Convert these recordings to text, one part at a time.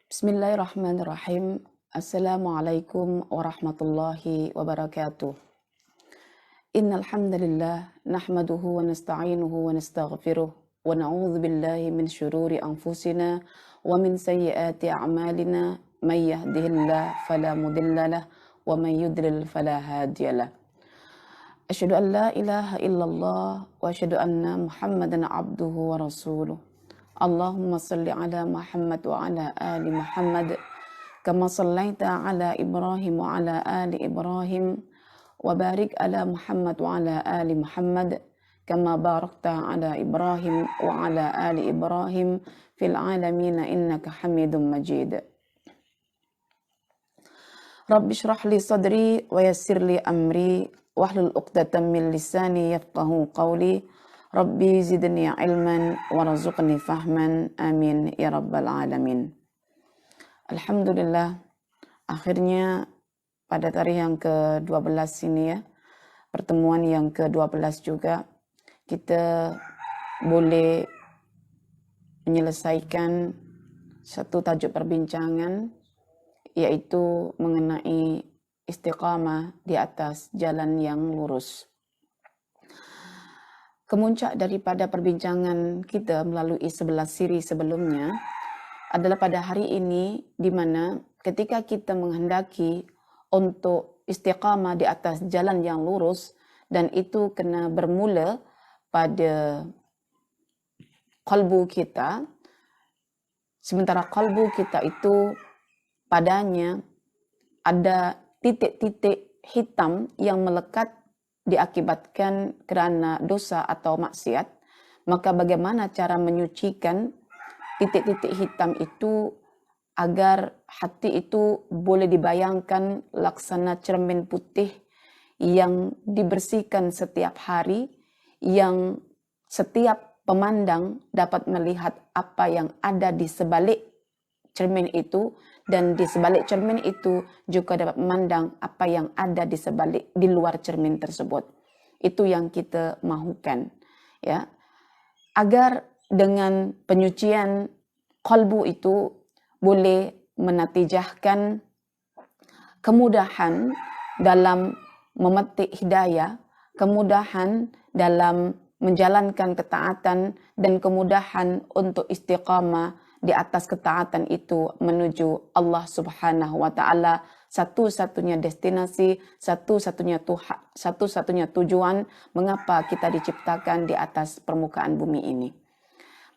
Bismillahirrahmanirrahim. Assalamualaikum warahmatullahi wabarakatuh. Innal hamdalillah nahmaduhu wa nasta'inuhu wa nastaghfiruh wa na'udzu billahi min syururi anfusina wa min sayyiati a'malina may yahdihillahu fala mudhillalah wa may yudlil fala hadiyalah. Asyhadu an la ilaha illallah wa asyhadu anna Muhammadan abduhu wa rasuluh. Allahumma salli ala Muhammad wa ala ali Muhammad kama sallaita ala Ibrahim wa ala ali Ibrahim wa barik ala Muhammad wa ala ali Muhammad kama barakta ala Ibrahim wa ala ali Ibrahim fil alamin innaka Hamidum Majid. Rabbi shrah li sadri wa yassir li amri wahlul 'uqdatam min lisani yafqahu qawli. Rabbi zidni ilman warzuqni fahman, amin ya rabbal alamin. Alhamdulillah, akhirnya pada tarikh yang ke-12 ini ya, pertemuan yang ke-12 juga, kita boleh menyelesaikan satu tajuk perbincangan, yaitu mengenai istiqamah di atas jalan yang lurus. Kemuncak daripada perbincangan kita melalui 11 siri sebelumnya adalah pada hari ini, di mana ketika kita menghendaki untuk istiqamah di atas jalan yang lurus, dan itu kena bermula pada qalbu kita, sementara qalbu kita itu padanya ada titik-titik hitam yang melekat diakibatkan kerana dosa atau maksiat, maka bagaimana cara menyucikan titik-titik hitam itu agar hati itu boleh dibayangkan laksana cermin putih yang dibersihkan setiap hari, yang setiap pemandang dapat melihat apa yang ada di sebalik cermin itu, dan di sebalik cermin itu juga dapat memandang apa yang ada di luar cermin tersebut. Itu yang kita mahukan, ya. Agar dengan penyucian qalbu itu boleh menatijahkan kemudahan dalam memetik hidayah, kemudahan dalam menjalankan ketaatan, dan kemudahan untuk istiqamah di atas ketaatan itu menuju Allah Subhanahu wa taala, satu-satunya destinasi, satu-satunya tujuan mengapa kita diciptakan di atas permukaan bumi ini.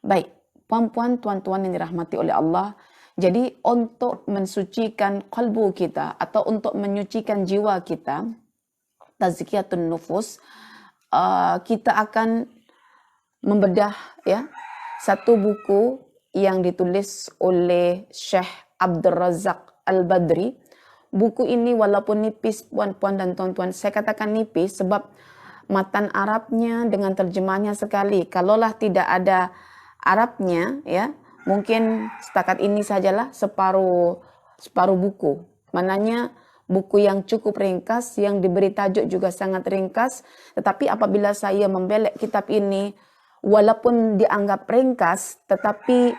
Baik, puan-puan, tuan-tuan yang dirahmati oleh Allah, jadi untuk mensucikan kalbu kita atau untuk menyucikan jiwa kita, tazkiyatun nufus, kita akan membedah ya satu buku yang ditulis oleh Syekh Abdul Razak Al-Badri. Buku ini walaupun nipis, puan-puan dan tuan-tuan, saya katakan nipis sebab matan Arabnya dengan terjemahnya sekali. Kalaulah tidak ada Arabnya, ya mungkin setakat ini sajalah separuh buku. Mananya buku yang cukup ringkas, yang diberi tajuk juga sangat ringkas. Tetapi apabila saya membelek kitab ini, walaupun dianggap ringkas, tetapi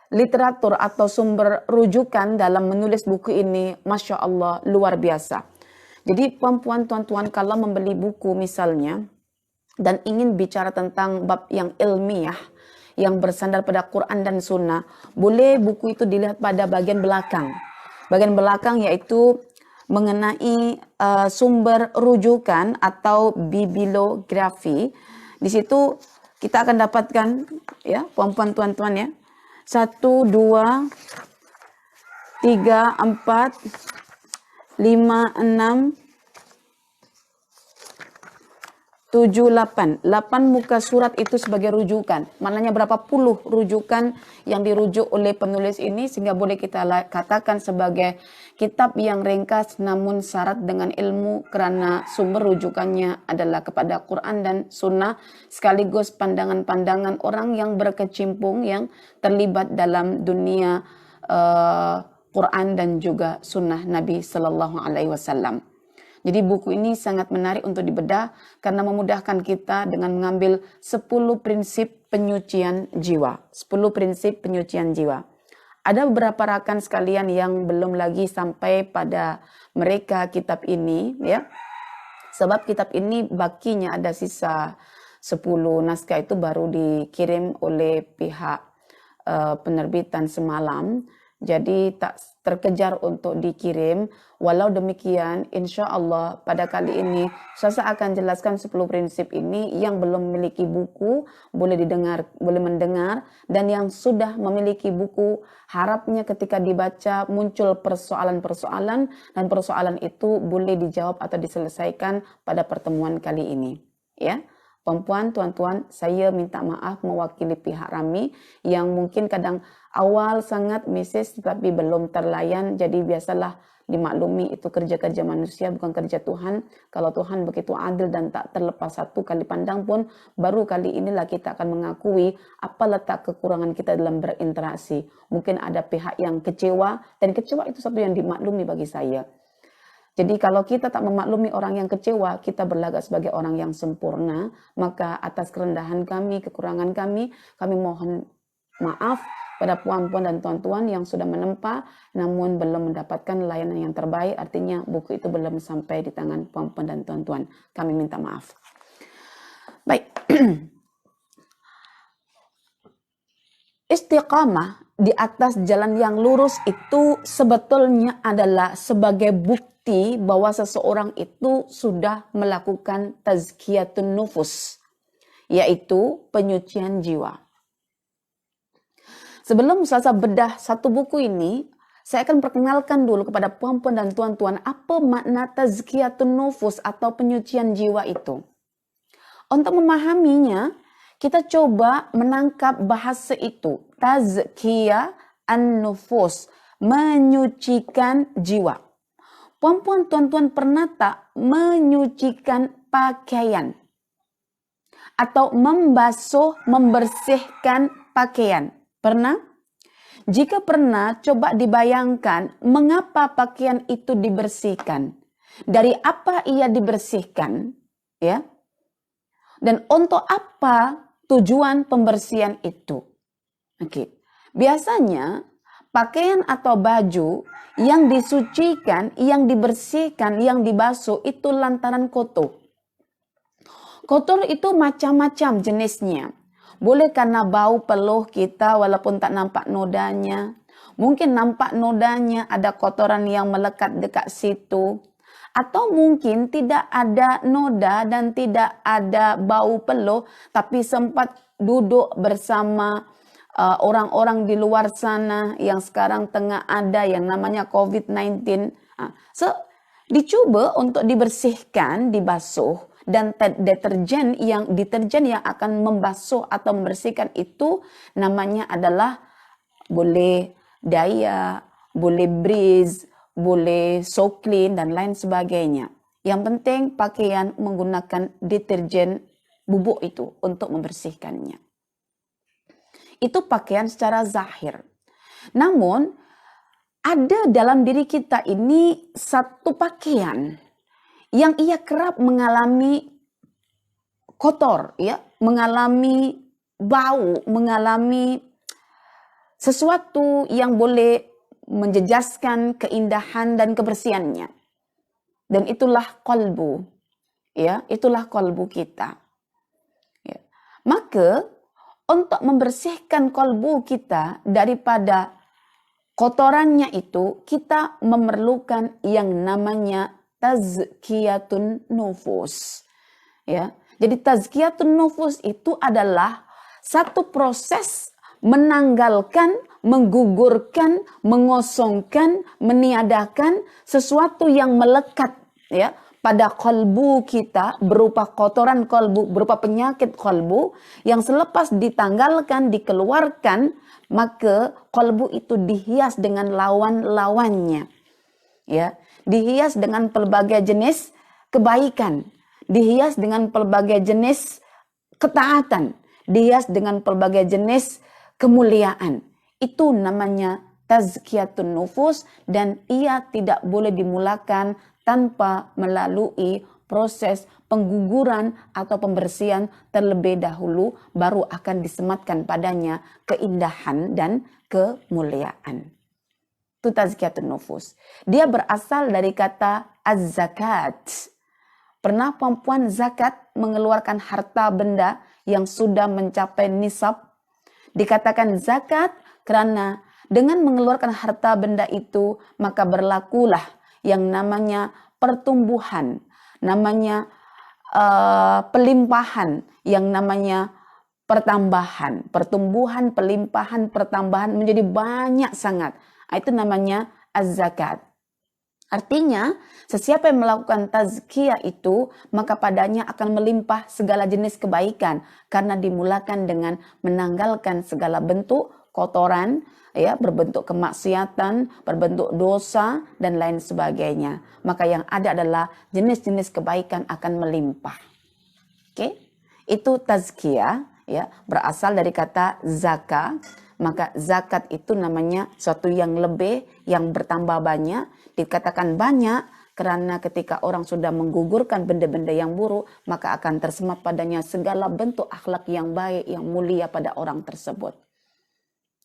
literatur atau sumber rujukan dalam menulis buku ini, Masya Allah, luar biasa. Jadi puan-puan, tuan-tuan, kalau membeli buku misalnya, dan ingin bicara tentang bab yang ilmiah, yang bersandar pada Quran dan Sunnah, boleh buku itu dilihat pada bagian belakang. Bagian belakang yaitu mengenai sumber rujukan atau bibliografi. Di situ kita akan dapatkan ya puan-puan, tuan-tuan ya, 1, 2, 3, 4, 5, 6, 7, 8 muka surat itu sebagai rujukan. Maknanya berapa puluh rujukan yang dirujuk oleh penulis ini, sehingga boleh kita katakan sebagai kitab yang ringkas namun syarat dengan ilmu, kerana sumber rujukannya adalah kepada Quran dan Sunnah, sekaligus pandangan-pandangan orang yang berkecimpung, yang terlibat dalam dunia Quran dan juga Sunnah Nabi Sallallahu Alaihi Wasallam. Jadi buku ini sangat menarik untuk dibedah karena memudahkan kita dengan mengambil 10 prinsip penyucian jiwa. 10 prinsip penyucian jiwa. Ada beberapa rakan sekalian yang belum lagi sampai pada mereka kitab ini, ya. Sebab kitab ini bakinya ada sisa 10 naskah itu baru dikirim oleh pihak penerbitan semalam. Jadi tak terkejar untuk dikirim. Walau demikian, insya Allah pada kali ini saya akan jelaskan 10 prinsip ini. Yang belum memiliki buku boleh mendengar, dan yang sudah memiliki buku harapnya ketika dibaca muncul persoalan-persoalan, dan persoalan itu boleh dijawab atau diselesaikan pada pertemuan kali ini. Ya. Puan-puan, tuan-tuan, saya minta maaf mewakili pihak Rami yang mungkin kadang awal sangat mesej tapi belum terlayan. Jadi biasalah dimaklumi, itu kerja-kerja manusia bukan kerja Tuhan. Kalau Tuhan begitu adil dan tak terlepas satu kali pandang pun, baru kali inilah kita akan mengakui apa letak kekurangan kita dalam berinteraksi. Mungkin ada pihak yang kecewa, dan kecewa itu satu yang dimaklumi bagi saya. Jadi kalau kita tak memaklumi orang yang kecewa, kita berlagak sebagai orang yang sempurna, maka atas kerendahan kami, kekurangan kami mohon maaf pada puan-puan dan tuan-tuan yang sudah menempa namun belum mendapatkan layanan yang terbaik. Artinya buku itu belum sampai di tangan puan-puan dan tuan-tuan. Kami minta maaf. Baik. Istiqamah di atas jalan yang lurus itu sebetulnya adalah sebagai bukti bahwa seseorang itu sudah melakukan tazkiyatun nufus, yaitu penyucian jiwa. Sebelum saya bedah satu buku ini, saya akan perkenalkan dulu kepada puan-puan dan tuan-tuan apa makna tazkiyatun nufus atau penyucian jiwa itu. Untuk memahaminya, kita coba menangkap bahasa itu. Tazkiyah an-nufus, menyucikan jiwa. Puan-puan, tuan-tuan pernah tak menyucikan pakaian? Atau membasuh, membersihkan pakaian? Pernah? Jika pernah, coba dibayangkan mengapa pakaian itu dibersihkan. Dari apa ia dibersihkan? Ya. Dan untuk apa tujuan pembersihan itu? Oke. Biasanya pakaian atau baju yang disucikan, yang dibersihkan, yang dibasuh itu lantaran kotor. Kotor itu macam-macam jenisnya. Boleh karena bau peluh kita walaupun tak nampak nodanya. Mungkin nampak nodanya, ada kotoran yang melekat dekat situ. Atau mungkin tidak ada noda dan tidak ada bau peluh, tapi sempat duduk bersama orang-orang di luar sana yang sekarang tengah ada yang namanya COVID-19. Dicoba untuk dibersihkan, dibasuh, dan deterjen yang akan membasuh atau membersihkan itu namanya adalah boleh Daya, boleh Breeze, boleh So Clean, dan lain sebagainya. Yang penting pakaian menggunakan deterjen bubuk itu untuk membersihkannya. Itu pakaian secara zahir. Namun ada dalam diri kita ini satu pakaian yang ia kerap mengalami kotor, ya, mengalami bau, mengalami sesuatu yang boleh menjejaskan keindahan dan kebersihannya. Dan itulah qalbu, ya, itulah qalbu kita. Ya. Maka untuk membersihkan qalbu kita daripada kotorannya itu, kita memerlukan yang namanya tazkiyatun nufus. Ya. Jadi tazkiyatun nufus itu adalah satu proses menanggalkan, menggugurkan, mengosongkan, meniadakan sesuatu yang melekat, ya, pada kalbu kita berupa kotoran kalbu, berupa penyakit kalbu yang selepas ditanggalkan, dikeluarkan, maka kalbu itu dihias dengan lawan-lawannya, ya, dihias dengan pelbagai jenis kebaikan, dihias dengan pelbagai jenis ketaatan, dihias dengan pelbagai jenis kemuliaan. Itu namanya tazkiyatun nufus, dan ia tidak boleh dimulakan tanpa melalui proses pengguguran atau pembersihan terlebih dahulu, baru akan disematkan padanya keindahan dan kemuliaan. Itu tazkiyatun nufus. Dia berasal dari kata az-zakat. Pernah perempuan zakat mengeluarkan harta benda yang sudah mencapai nisab? Dikatakan zakat karena dengan mengeluarkan harta benda itu, maka berlakulah yang namanya pertumbuhan, namanya pelimpahan, yang namanya pertambahan, pertumbuhan, pelimpahan, pertambahan menjadi banyak sangat. Itu namanya az-zakat. Artinya, sesiapa yang melakukan tazkiyah itu, maka padanya akan melimpah segala jenis kebaikan karena dimulakan dengan menanggalkan segala bentuk kotoran, ya, berbentuk kemaksiatan, berbentuk dosa dan lain sebagainya. Maka yang ada adalah jenis-jenis kebaikan akan melimpah. Oke? Itu tazkiyah, ya, berasal dari kata zakat. Maka zakat itu namanya suatu yang lebih, yang bertambah banyak. Dikatakan banyak karena ketika orang sudah menggugurkan benda-benda yang buruk, maka akan tersemat padanya segala bentuk akhlak yang baik, yang mulia pada orang tersebut.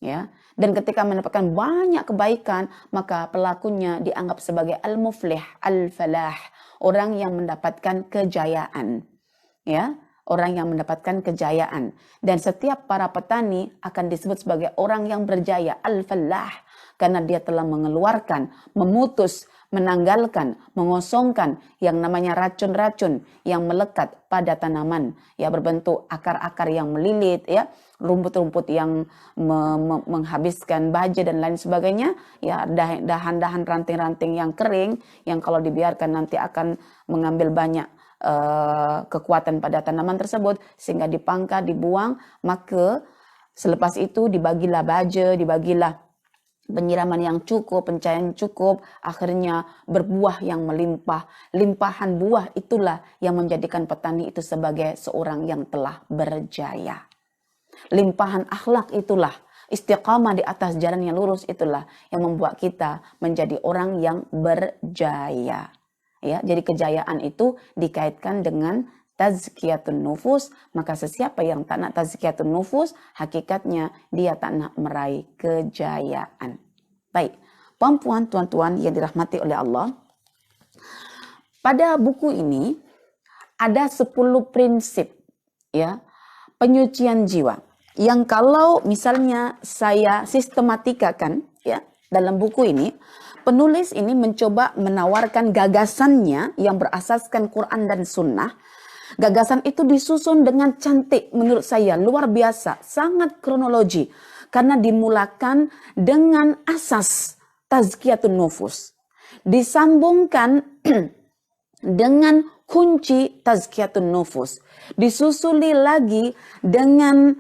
Ya, dan ketika mendapatkan banyak kebaikan, maka pelakunya dianggap sebagai al-muflih, al-falah, orang yang mendapatkan kejayaan. Ya, orang yang mendapatkan kejayaan. Dan setiap para petani akan disebut sebagai orang yang berjaya, al-falah, karena dia telah mengeluarkan, memutus, menanggalkan, mengosongkan yang namanya racun-racun yang melekat pada tanaman, ya, berbentuk akar-akar yang melilit, ya, rumput-rumput yang menghabiskan baja dan lain sebagainya, ya, dahan-dahan ranting-ranting yang kering yang kalau dibiarkan nanti akan mengambil banyak kekuatan pada tanaman tersebut sehingga dipangkat, dibuang. Maka selepas itu dibagilah baja, dibagilah penyiraman yang cukup, pencahayaan cukup, akhirnya berbuah yang melimpah. Limpahan buah itulah yang menjadikan petani itu sebagai seorang yang telah berjaya. Limpahan akhlak itulah, istiqamah di atas jalan yang lurus itulah yang membuat kita menjadi orang yang berjaya. Ya, jadi kejayaan itu dikaitkan dengan tazkiyatun nufus, maka sesiapa yang tak nak tazkiyatun nufus, hakikatnya dia tak nak meraih kejayaan. Baik, puan-puan, tuan-tuan yang dirahmati oleh Allah, pada buku ini ada 10 prinsip, ya, penyucian jiwa, yang kalau misalnya saya sistematikakan, ya, dalam buku ini, penulis ini mencoba menawarkan gagasannya yang berasaskan Quran dan Sunnah. Gagasan itu disusun dengan cantik menurut saya, luar biasa, sangat kronologi. Karena dimulakan dengan asas tazkiyatun nufus. Disambungkan dengan kunci tazkiyatun nufus. Disusuli lagi dengan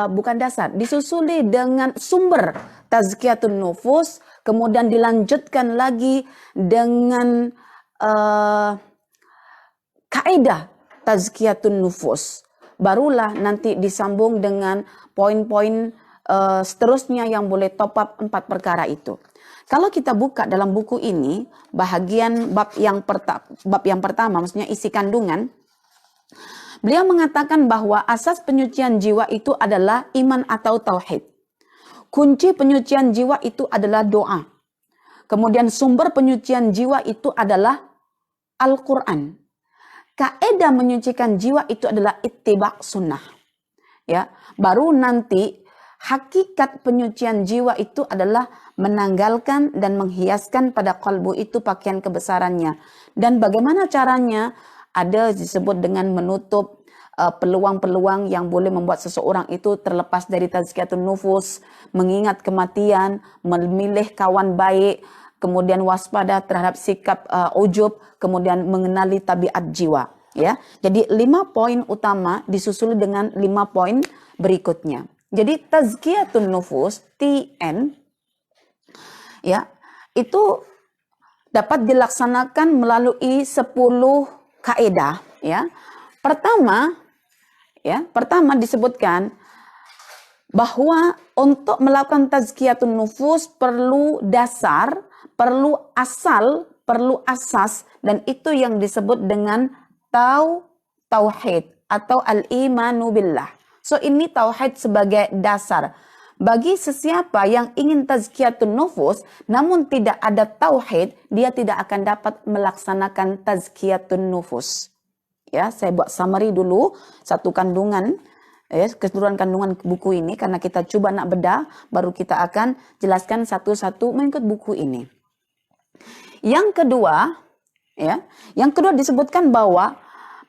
bukan dasar, disusuli dengan sumber tazkiyatun nufus, kemudian dilanjutkan lagi dengan kaidah tazkiyatun nufus. Barulah nanti disambung dengan poin-poin seterusnya yang boleh top up 4 perkara itu. Kalau kita buka dalam buku ini, bahagian bab yang pertama, maksudnya isi kandungan, beliau mengatakan bahwa asas penyucian jiwa itu adalah iman atau tauhid. Kunci penyucian jiwa itu adalah doa. Kemudian sumber penyucian jiwa itu adalah Al-Quran. Kaidah menyucikan jiwa itu adalah ittiba' sunnah. Ya, baru nanti hakikat penyucian jiwa itu adalah menanggalkan dan menghiaskan pada kalbu itu pakaian kebesarannya. Dan bagaimana caranya? Ada disebut dengan menutup peluang-peluang yang boleh membuat seseorang itu terlepas dari tazkiyatun nufus, mengingat kematian, memilih kawan baik, kemudian waspada terhadap sikap ujub, kemudian mengenali tabiat jiwa. Ya, jadi 5 poin utama disusul dengan 5 poin berikutnya. Jadi tazkiyatun nufus TN, ya, itu dapat dilaksanakan melalui 10 kaidah, ya. Pertama disebutkan bahwa untuk melakukan tazkiyatun nufus perlu dasar, perlu asal, perlu asas, dan itu yang disebut dengan tauhid atau al-imanu billah. So ini tauhid sebagai dasar. Bagi sesiapa yang ingin tazkiyatun nufus namun tidak ada tauhid, dia tidak akan dapat melaksanakan tazkiyatun nufus. Ya, saya buat summary dulu satu kandungan, keseluruhan kandungan buku ini, karena kita coba nak bedah, baru kita akan jelaskan satu-satu mengikut buku ini. Yang kedua, yang kedua disebutkan bahwa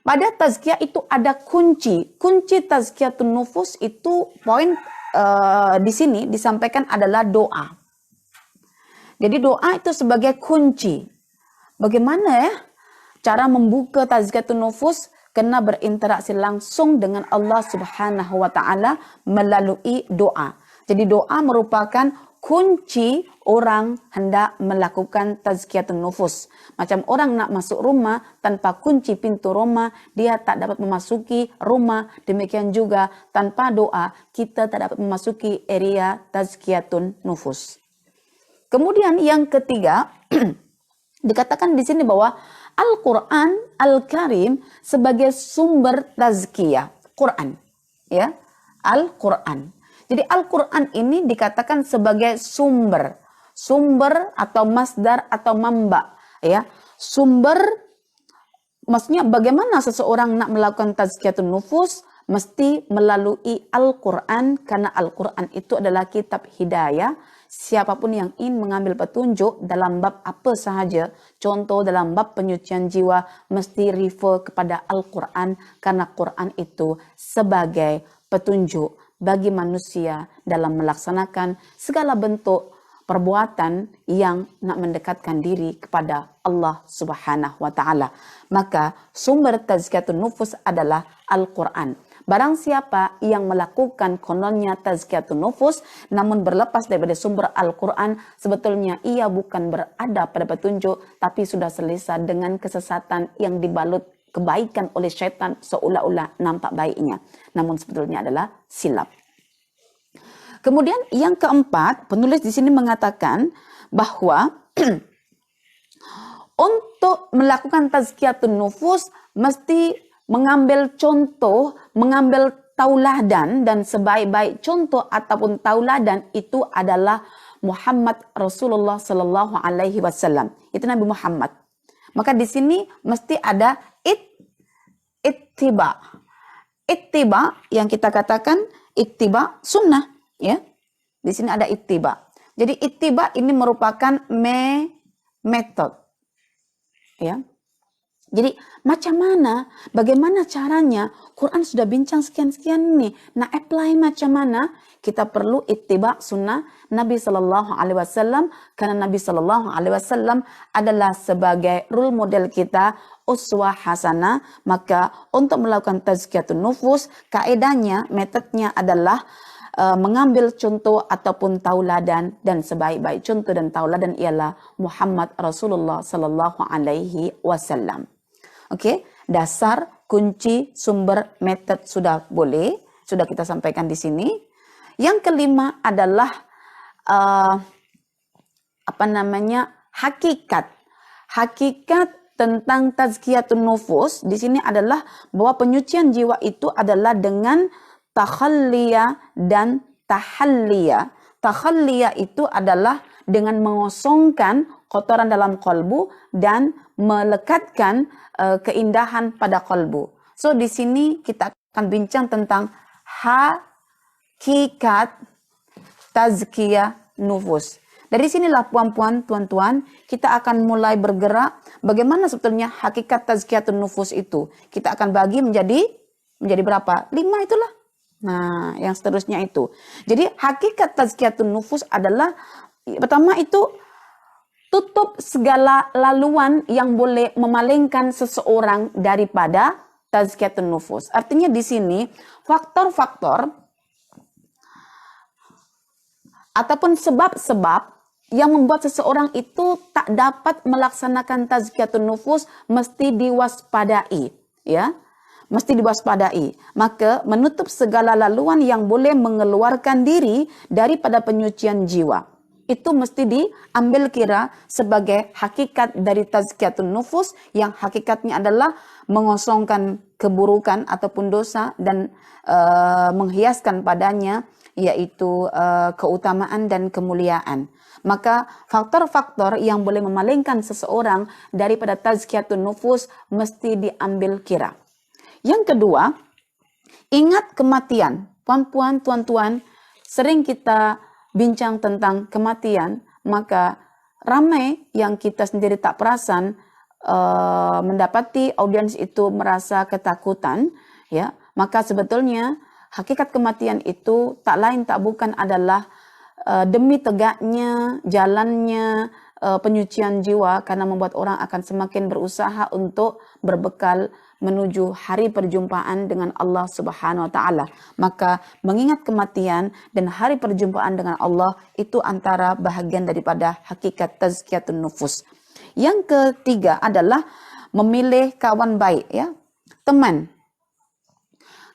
pada tazkiyah itu ada kunci. Kunci tazkiyatun nufus itu poin di sini disampaikan adalah doa. Jadi doa itu sebagai kunci. Bagaimana cara membuka tazkiyatun nufus? Kena berinteraksi langsung dengan Allah Subhanahu wa taala melalui doa. Jadi doa merupakan kunci orang hendak melakukan tazkiyatun nufus. Macam orang nak masuk rumah tanpa kunci pintu rumah, dia tak dapat memasuki rumah. Demikian juga tanpa doa kita tak dapat memasuki area tazkiyatun nufus. Kemudian yang ketiga dikatakan di sini bahwa Al-Quran Al-Karim sebagai sumber tazkiyah. Quran. Ya, Al-Quran. Jadi Al-Quran ini dikatakan sebagai sumber. Sumber atau masdar atau mamba. Ya, sumber, maksudnya bagaimana seseorang nak melakukan tazkiyatun nufus? Mesti melalui Al-Quran, karena Al-Quran itu adalah kitab hidayah. Siapapun yang ingin mengambil petunjuk dalam bab apa sahaja, contoh dalam bab penyucian jiwa, mesti refer kepada Al-Quran, karena Quran itu sebagai petunjuk bagi manusia dalam melaksanakan segala bentuk perbuatan yang nak mendekatkan diri kepada Allah Subhanahu wa taala. Maka sumber tazkiyatun nufus adalah Al-Quran. Barang siapa yang melakukan kononnya tazkiyatun nufus namun berlepas daripada sumber Al-Quran, sebetulnya ia bukan berada pada petunjuk, tapi sudah selesa dengan kesesatan yang dibalut kebaikan oleh syaitan, seolah-olah nampak baiknya, namun sebetulnya adalah silap. Kemudian yang keempat, penulis di sini mengatakan bahwa untuk melakukan tazkiyatun nufus mesti mengambil contoh, mengambil tauladan, dan sebaik-baik contoh ataupun tauladan itu adalah Muhammad Rasulullah Sallallahu Alaihi Wasallam. Itu Nabi Muhammad. Maka di sini mesti ada ittiba. Ittiba yang kita katakan ittiba sunnah, ya. Di sini ada ittiba. Jadi ittiba ini merupakan metode, ya. Jadi macam mana, bagaimana caranya? Quran sudah bincang sekian-sekian nih. Nah, apply macam mana? Kita perlu ittiba sunnah Nabi Sallallahu Alaihi Wasallam, karena Nabi Sallallahu Alaihi Wasallam adalah sebagai role model kita, uswah hasanah. Maka untuk melakukan tazkiyatun nufus, kaedahnya, metodenya adalah mengambil contoh ataupun tauladan, dan sebaik-baik contoh dan tauladan ialah Muhammad Rasulullah Sallallahu Alaihi Wasallam. Oke, dasar, kunci, sumber, metode sudah boleh, sudah kita sampaikan di sini. Yang kelima adalah hakikat. Hakikat tentang tazkiyatun nufus di sini adalah bahwa penyucian jiwa itu adalah dengan takhalliya dan tahalliya. Takhalliya itu adalah dengan mengosongkan kotoran dalam kolbu dan melekatkan keindahan pada kolbu. So di sini kita akan bincang tentang hakikat tazkiyah nufus. Dari sinilah puan-puan, tuan-tuan, kita akan mulai bergerak bagaimana sebetulnya hakikat tazkiyatun nufus itu. Kita akan bagi menjadi berapa? 5 itulah. Nah, yang seterusnya itu. Jadi hakikat tazkiyatun nufus adalah pertama itu tutup segala laluan yang boleh memalingkan seseorang daripada tazkiyatun nufus. Artinya di sini faktor-faktor ataupun sebab-sebab yang membuat seseorang itu tak dapat melaksanakan tazkiyatun nufus mesti diwaspadai, ya. mesti diwaspadai. Maka menutup segala laluan yang boleh mengeluarkan diri daripada penyucian jiwa. Itu mesti diambil kira sebagai hakikat dari tazkiyatun nufus, yang hakikatnya adalah mengosongkan keburukan ataupun dosa dan menghiaskan padanya yaitu keutamaan dan kemuliaan. Maka faktor-faktor yang boleh memalingkan seseorang daripada tazkiyatun nufus mesti diambil kira. Yang kedua, ingat kematian. Puan-puan, tuan-tuan, sering kita bincang tentang kematian, maka ramai yang kita sendiri tak perasan mendapati audiens itu merasa ketakutan, ya. Maka sebetulnya hakikat kematian itu tak lain tak bukan adalah demi tegaknya jalannya penyucian jiwa, karena membuat orang akan semakin berusaha untuk berbekal menuju hari perjumpaan dengan Allah Subhanahu wa taala. Maka mengingat kematian dan hari perjumpaan dengan Allah itu antara bahagian daripada hakikat tazkiyatun nufus. Yang ketiga adalah memilih kawan baik, ya. Teman.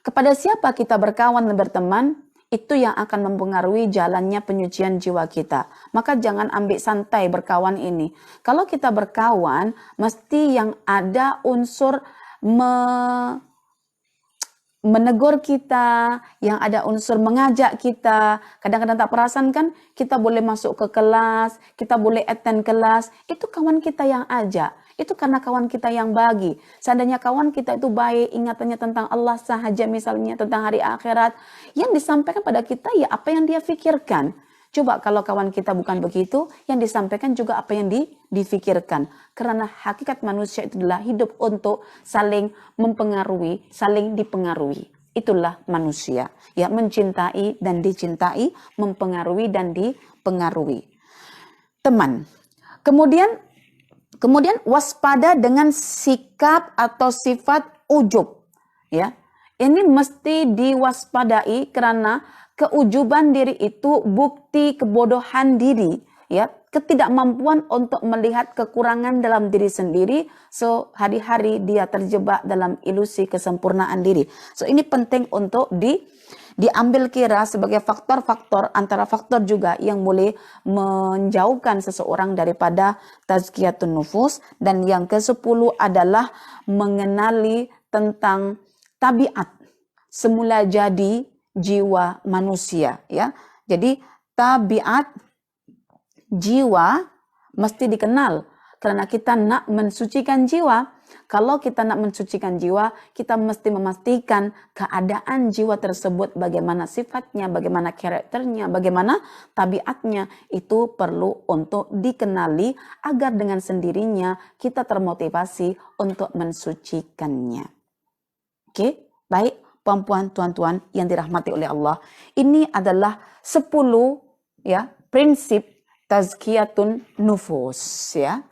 Kepada siapa kita berkawan dan berteman, itu yang akan mempengaruhi jalannya penyucian jiwa kita. Maka jangan ambil santai berkawan ini. Kalau kita berkawan, mesti yang ada unsur menegur kita, yang ada unsur mengajak kita. Kadang-kadang tak perasan kan, kita boleh masuk ke kelas, kita boleh attend kelas, itu kawan kita yang ajak. Itu karena kawan kita yang bagi. Seandainya kawan kita itu baik, ingatannya tentang Allah sahaja, misalnya tentang hari akhirat, yang disampaikan pada kita ya apa yang dia fikirkan. Coba kalau kawan kita bukan begitu, yang disampaikan juga apa yang difikirkan. Karena hakikat manusia itu adalah hidup untuk saling mempengaruhi, saling dipengaruhi. Itulah manusia, ya, mencintai dan dicintai, mempengaruhi dan dipengaruhi. Teman. Kemudian waspada dengan sikap atau sifat ujub, ya. Ini mesti diwaspadai karena keujuban diri itu bukti kebodohan diri, ya, ketidakmampuan untuk melihat kekurangan dalam diri sendiri. So hari-hari dia terjebak dalam ilusi kesempurnaan diri. So ini penting untuk diambil kira sebagai faktor-faktor, antara faktor juga yang boleh menjauhkan seseorang daripada tazkiyatun nufus. Dan yang ke-10 adalah mengenali tentang tabiat semula jadi jiwa manusia, ya. Jadi tabiat jiwa mesti dikenal karena kita nak mensucikan jiwa. Kalau kita nak mensucikan jiwa, kita mesti memastikan keadaan jiwa tersebut, bagaimana sifatnya, bagaimana karakternya, bagaimana tabiatnya, itu perlu untuk dikenali agar dengan sendirinya kita termotivasi untuk mensucikannya. Oke, baik. Puan-puan, tuan-tuan yang dirahmati oleh Allah. Ini adalah 10 ya prinsip tazkiyatun nufus, ya.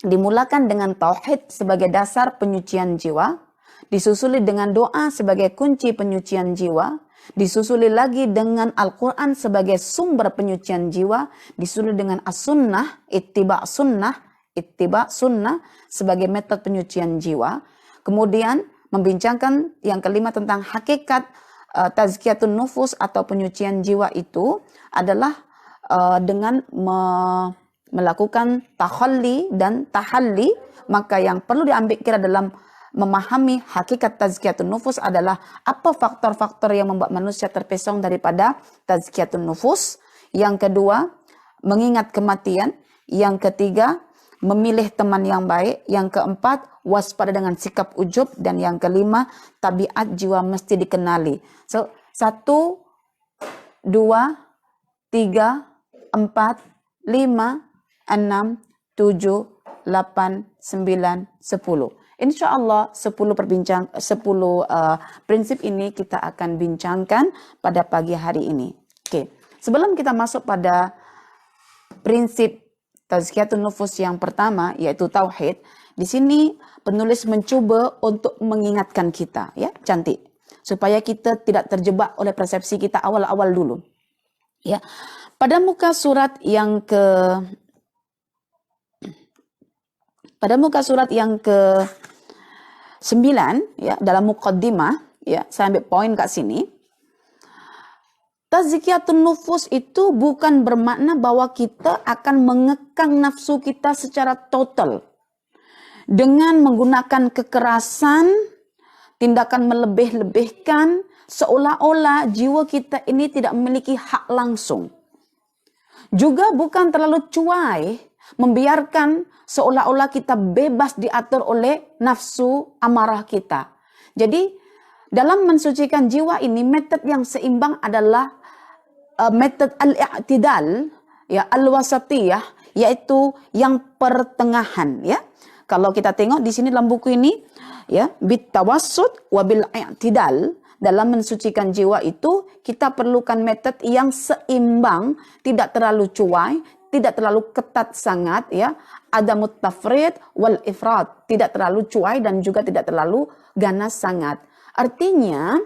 Dimulakan dengan tauhid sebagai dasar penyucian jiwa, disusuli dengan doa sebagai kunci penyucian jiwa, disusuli lagi dengan Al-Quran sebagai sumber penyucian jiwa, disusuli dengan as-sunnah, ittiba sunnah sebagai metode penyucian jiwa. Kemudian membincangkan yang kelima tentang hakikat tazkiyatun nufus atau penyucian jiwa itu adalah dengan melakukan takhalli dan tahalli. Maka yang perlu diambil kira dalam memahami hakikat tazkiyatun nufus adalah apa faktor-faktor yang membuat manusia terpesong daripada tazkiyatun nufus. Yang kedua, mengingat kematian. Yang ketiga, memilih teman yang baik. Yang keempat, waspada dengan sikap ujub. Dan yang kelima, tabiat jiwa mesti dikenali. So, 1, 2, 3, 4, 5, 6, 7, 8, 9, 10. Insya Allah 10 prinsip ini kita akan bincangkan pada pagi hari ini. Oke, sebelum kita masuk pada prinsip tazkiyatun nufus yang pertama, yaitu tauhid, di sini penulis mencoba untuk mengingatkan kita, ya, cantik, supaya kita tidak terjebak oleh persepsi kita awal-awal dulu. Ya, pada muka surat yang ke 9 ya, dalam muqaddimah ya, saya ambil poin kat sini. Tazkiyatun nufus itu bukan bermakna bahwa kita akan mengekang nafsu kita secara total dengan menggunakan kekerasan, tindakan melebih-lebihkan, seolah-olah jiwa kita ini tidak memiliki hak langsung. Juga bukan terlalu cuai, membiarkan seolah-olah kita bebas diatur oleh nafsu amarah kita. Jadi, dalam mensucikan jiwa ini, metode yang seimbang adalah metode al-i'tidal, ya, al-wasatiyah, yaitu yang pertengahan, ya. Kalau kita tengok di sini dalam buku ini, ya, bitawassut wa bil i'tidal, dalam mensucikan jiwa itu kita perlukan metode yang seimbang, tidak terlalu cuai, tidak terlalu ketat sangat, ya. Ada mutafrid wal ifrat, tidak terlalu cuai dan juga tidak terlalu ganas sangat. Artinya,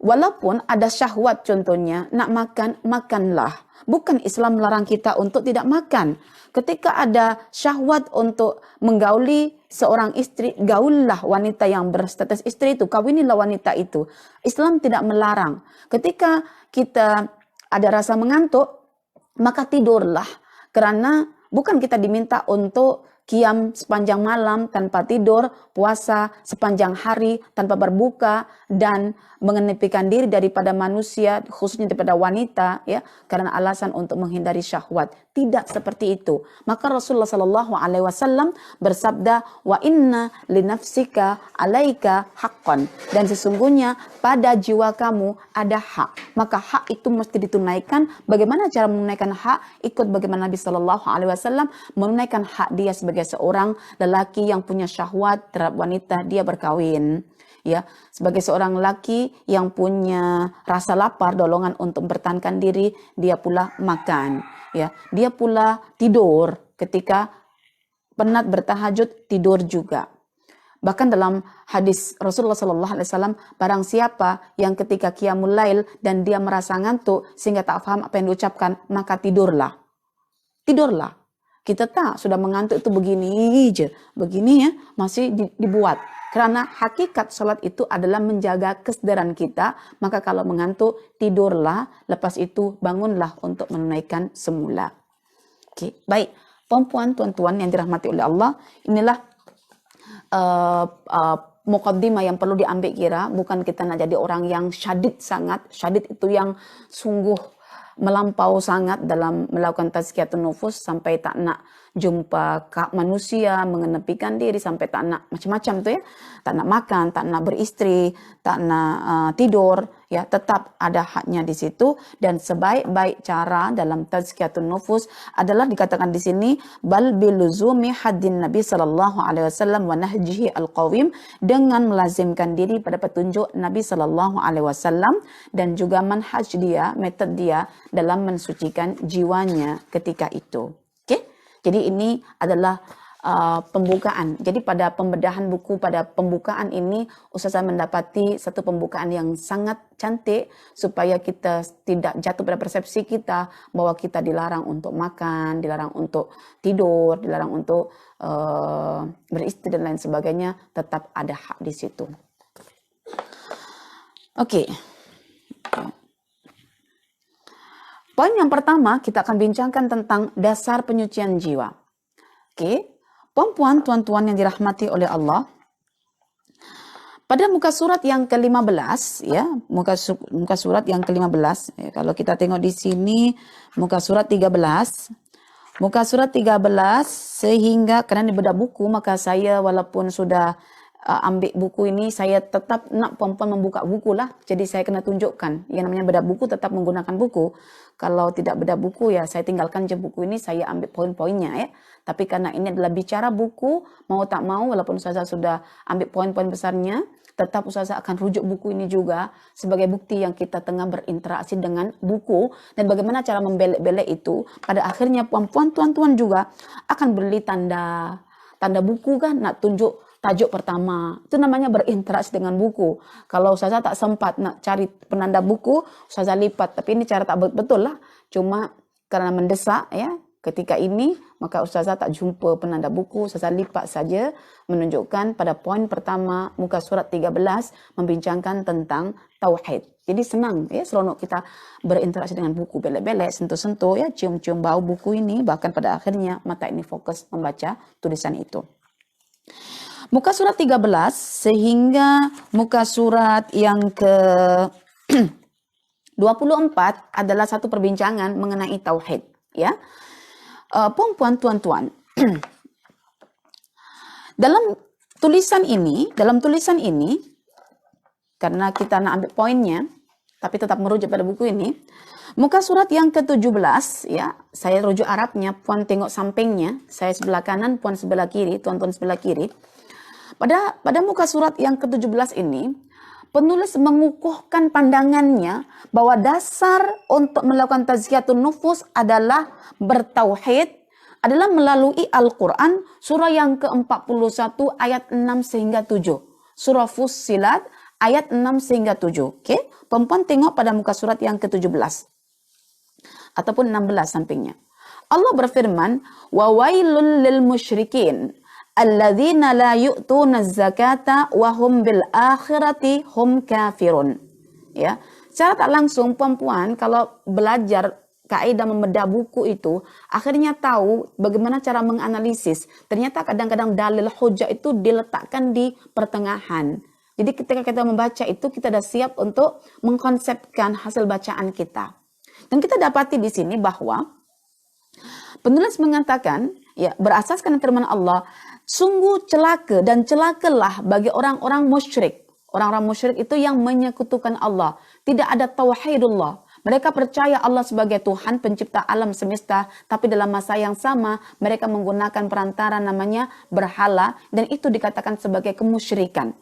walaupun ada syahwat contohnya, nak makan, makanlah. Bukan Islam melarang kita untuk tidak makan. Ketika ada syahwat untuk menggauli seorang istri, gaullah wanita yang berstatus istri itu, kawinilah wanita itu. Islam tidak melarang. Ketika kita ada rasa mengantuk, maka tidurlah. Karena bukan kita diminta untuk qiyam sepanjang malam tanpa tidur, puasa sepanjang hari tanpa berbuka, dan mengenepikan diri daripada manusia, khususnya daripada wanita, ya, karena alasan untuk menghindari syahwat. Tidak seperti itu. Maka Rasulullah SAW bersabda, wa inna linafsika alaika haqqan, dan sesungguhnya pada jiwa kamu ada hak. Maka hak itu mesti ditunaikan. Bagaimana cara menunaikan hak? Ikut bagaimana Nabi SAW menunaikan hak dia sebagai seorang lelaki yang punya syahwat terhadap wanita, dia berkawin. Ya, sebagai seorang lelaki yang punya rasa lapar, dorongan untuk mempertahankan diri, dia pula makan. Ya, dia pula tidur ketika penat bertahajud, tidur juga. Bahkan dalam hadis Rasulullah SAW, barang siapa yang ketika qiyamul lail dan dia merasa ngantuk sehingga tak paham apa yang diucapkan, maka tidurlah. Tidurlah. Kita tak sudah mengantuk itu begini aja, begini ya, masih dibuat. Karena hakikat sholat itu adalah menjaga kesadaran kita, maka kalau mengantuk, tidurlah, lepas itu bangunlah untuk menunaikan semula. Oke, baik. Perempuan, tuan-tuan yang dirahmati oleh Allah, inilah muqaddimah yang perlu diambil kira. Bukan kita nak jadi orang yang syadid sangat. Syadid itu yang sungguh melampau sangat dalam melakukan tazkiyatun nufus, sampai tak nak jumpa manusia, mengenepikan diri, sampai tak nak macam-macam tuh ya, tak nak makan, tak nak beristri, tak nak tidur, ya, tetap ada haknya di situ. Dan sebaik-baik cara dalam tazkiyatun nufus adalah dikatakan di sini, bal biluzumi haddin Nabi sallallahu alaihi wasallam wa nahjihi alqawim, dengan melazimkan diri pada petunjuk Nabi sallallahu alaihi wasallam dan juga manhaj dia, metode dia dalam mensucikan jiwanya ketika itu. Jadi ini adalah pembukaan. Jadi pada pembedahan buku, pada pembukaan ini, Ustazah mendapati satu pembukaan yang sangat cantik supaya kita tidak jatuh pada persepsi kita bahwa kita dilarang untuk makan, dilarang untuk tidur, dilarang untuk beristri dan lain sebagainya. Tetap ada hak di situ. Oke. Poin yang pertama, kita akan bincangkan tentang dasar penyucian jiwa. Oke, perempuan, tuan-tuan yang dirahmati oleh Allah. Pada muka surat yang ke-15, ya, muka surat yang ke-15, ya, kalau kita tengok di sini, muka surat 13, sehingga karena ini beda buku, maka saya walaupun sudah ambil buku ini, saya tetap nak perempuan membuka buku lah. Jadi saya kena tunjukkan. Yang namanya beda buku tetap menggunakan buku. Kalau tidak beda buku ya saya tinggalkan je buku ini, saya ambil poin-poinnya ya. Tapi karena ini adalah bicara buku, mau tak mau walaupun Ustazah sudah ambil poin-poin besarnya, tetap Ustazah akan rujuk buku ini juga sebagai bukti yang kita tengah berinteraksi dengan buku. Dan bagaimana cara membelek-belek itu, pada akhirnya perempuan, tuan-tuan juga akan beli tanda buku kan, nak tunjuk tajuk pertama. Itu namanya berinteraksi dengan buku. Kalau Ustazah tak sempat nak cari penanda buku, Ustazah lipat. Tapi ini cara tak betul lah. Cuma karena mendesak ya, Ketika ini, maka Ustazah tak jumpa penanda buku, Ustazah lipat saja menunjukkan pada poin pertama muka surat 13 membincangkan tentang tauhid. Jadi senang ya, seronok kita berinteraksi dengan buku, belek-belek, sentuh-sentuh ya, cium-cium bau buku ini, bahkan pada akhirnya mata ini fokus membaca tulisan itu. Muka surat 13 sehingga muka surat yang ke 24 adalah satu perbincangan mengenai tauhid ya. Puan-puan, tuan-tuan. dalam tulisan ini, karena kita nak ambil poinnya, tapi tetap merujuk pada buku ini, muka surat yang ke-17, ya, saya rujuk Arabnya, puan tengok sampingnya, saya sebelah kanan, puan sebelah kiri, tuan-tuan sebelah kiri. Pada muka surat yang ke-17 ini, penulis mengukuhkan pandangannya bahwa dasar untuk melakukan tazkiyatun nufus adalah bertauhid, adalah melalui Al-Quran, surah yang ke-41 ayat 6 sehingga 7. Surah Fussilat ayat 6 sehingga 7. Okey, perempuan tengok pada muka surat yang ke-17 ataupun 16 sampingnya. Allah berfirman, wa wailul lil musyrikin alladzina la yu'tuna zakata wa hum bil akhirati hum kafirun. Ya, secara tak langsung perempuan kalau belajar kaidah membedah buku itu akhirnya tahu bagaimana cara menganalisis. Ternyata kadang-kadang dalil hujah itu diletakkan di pertengahan. Jadi ketika kita membaca itu kita dah siap untuk mengkonsepkan hasil bacaan kita. Dan kita dapati di sini bahwa penulis mengatakan, ya, berasaskan firman Allah, sungguh celaka dan celakalah bagi orang-orang musyrik. Orang-orang musyrik itu yang menyekutukan Allah. Tidak ada tauhidullah. Mereka percaya Allah sebagai Tuhan pencipta alam semesta, tapi dalam masa yang sama mereka menggunakan perantara namanya berhala, dan itu dikatakan sebagai kemusyrikan.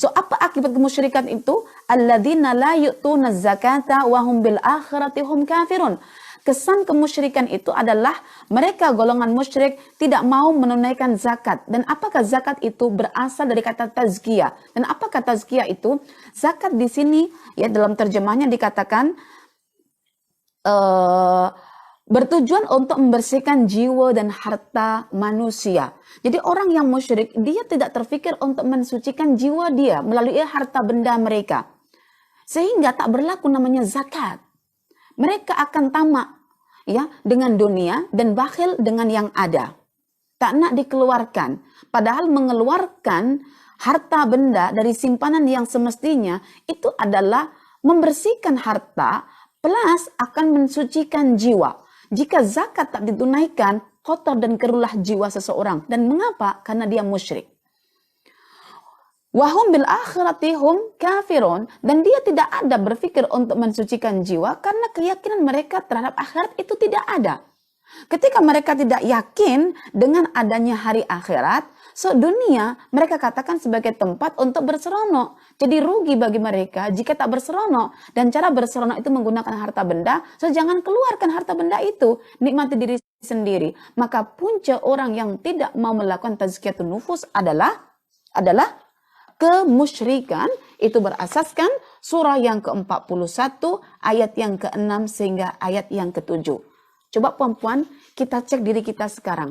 So apa akibat kemusyrikan itu? Alladzina la yu'tuna zakata wa hum bil akhirati hum kafirun. Kesan kemusyrikan itu adalah mereka golongan musyrik tidak mau menunaikan zakat. Dan apakah zakat itu? Berasal dari kata tazkiyah. Dan apakah tazkiyah itu? Zakat di sini ya dalam terjemahnya dikatakan bertujuan untuk membersihkan jiwa dan harta manusia. Jadi orang yang musyrik dia tidak terfikir untuk mensucikan jiwa dia melalui harta benda mereka. Sehingga tak berlaku namanya zakat. Mereka akan tamak ya dengan dunia dan bakhil dengan yang ada. Tak nak dikeluarkan. Padahal mengeluarkan harta benda dari simpanan yang semestinya itu adalah membersihkan harta plus akan mensucikan jiwa. Jika zakat tak ditunaikan, kotor dan keruhlah jiwa seseorang. Dan mengapa? Karena dia musyrik. Wahum bil akhirati hum kafirun, dan dia tidak ada berfikir untuk mensucikan jiwa karena keyakinan mereka terhadap akhirat itu tidak ada. Ketika mereka tidak yakin dengan adanya hari akhirat, so dunia mereka katakan sebagai tempat untuk berseronok. Jadi rugi bagi mereka jika tak berseronok, dan cara berseronok itu menggunakan harta benda, so jangan keluarkan harta benda itu, nikmati diri sendiri. Maka punca orang yang tidak mau melakukan tazkiyatun nufus adalah kemusyrikan. Itu berasaskan surah yang ke-41 ayat yang ke-6 sehingga ayat yang ke-7. Coba perempuan, kita cek diri kita sekarang.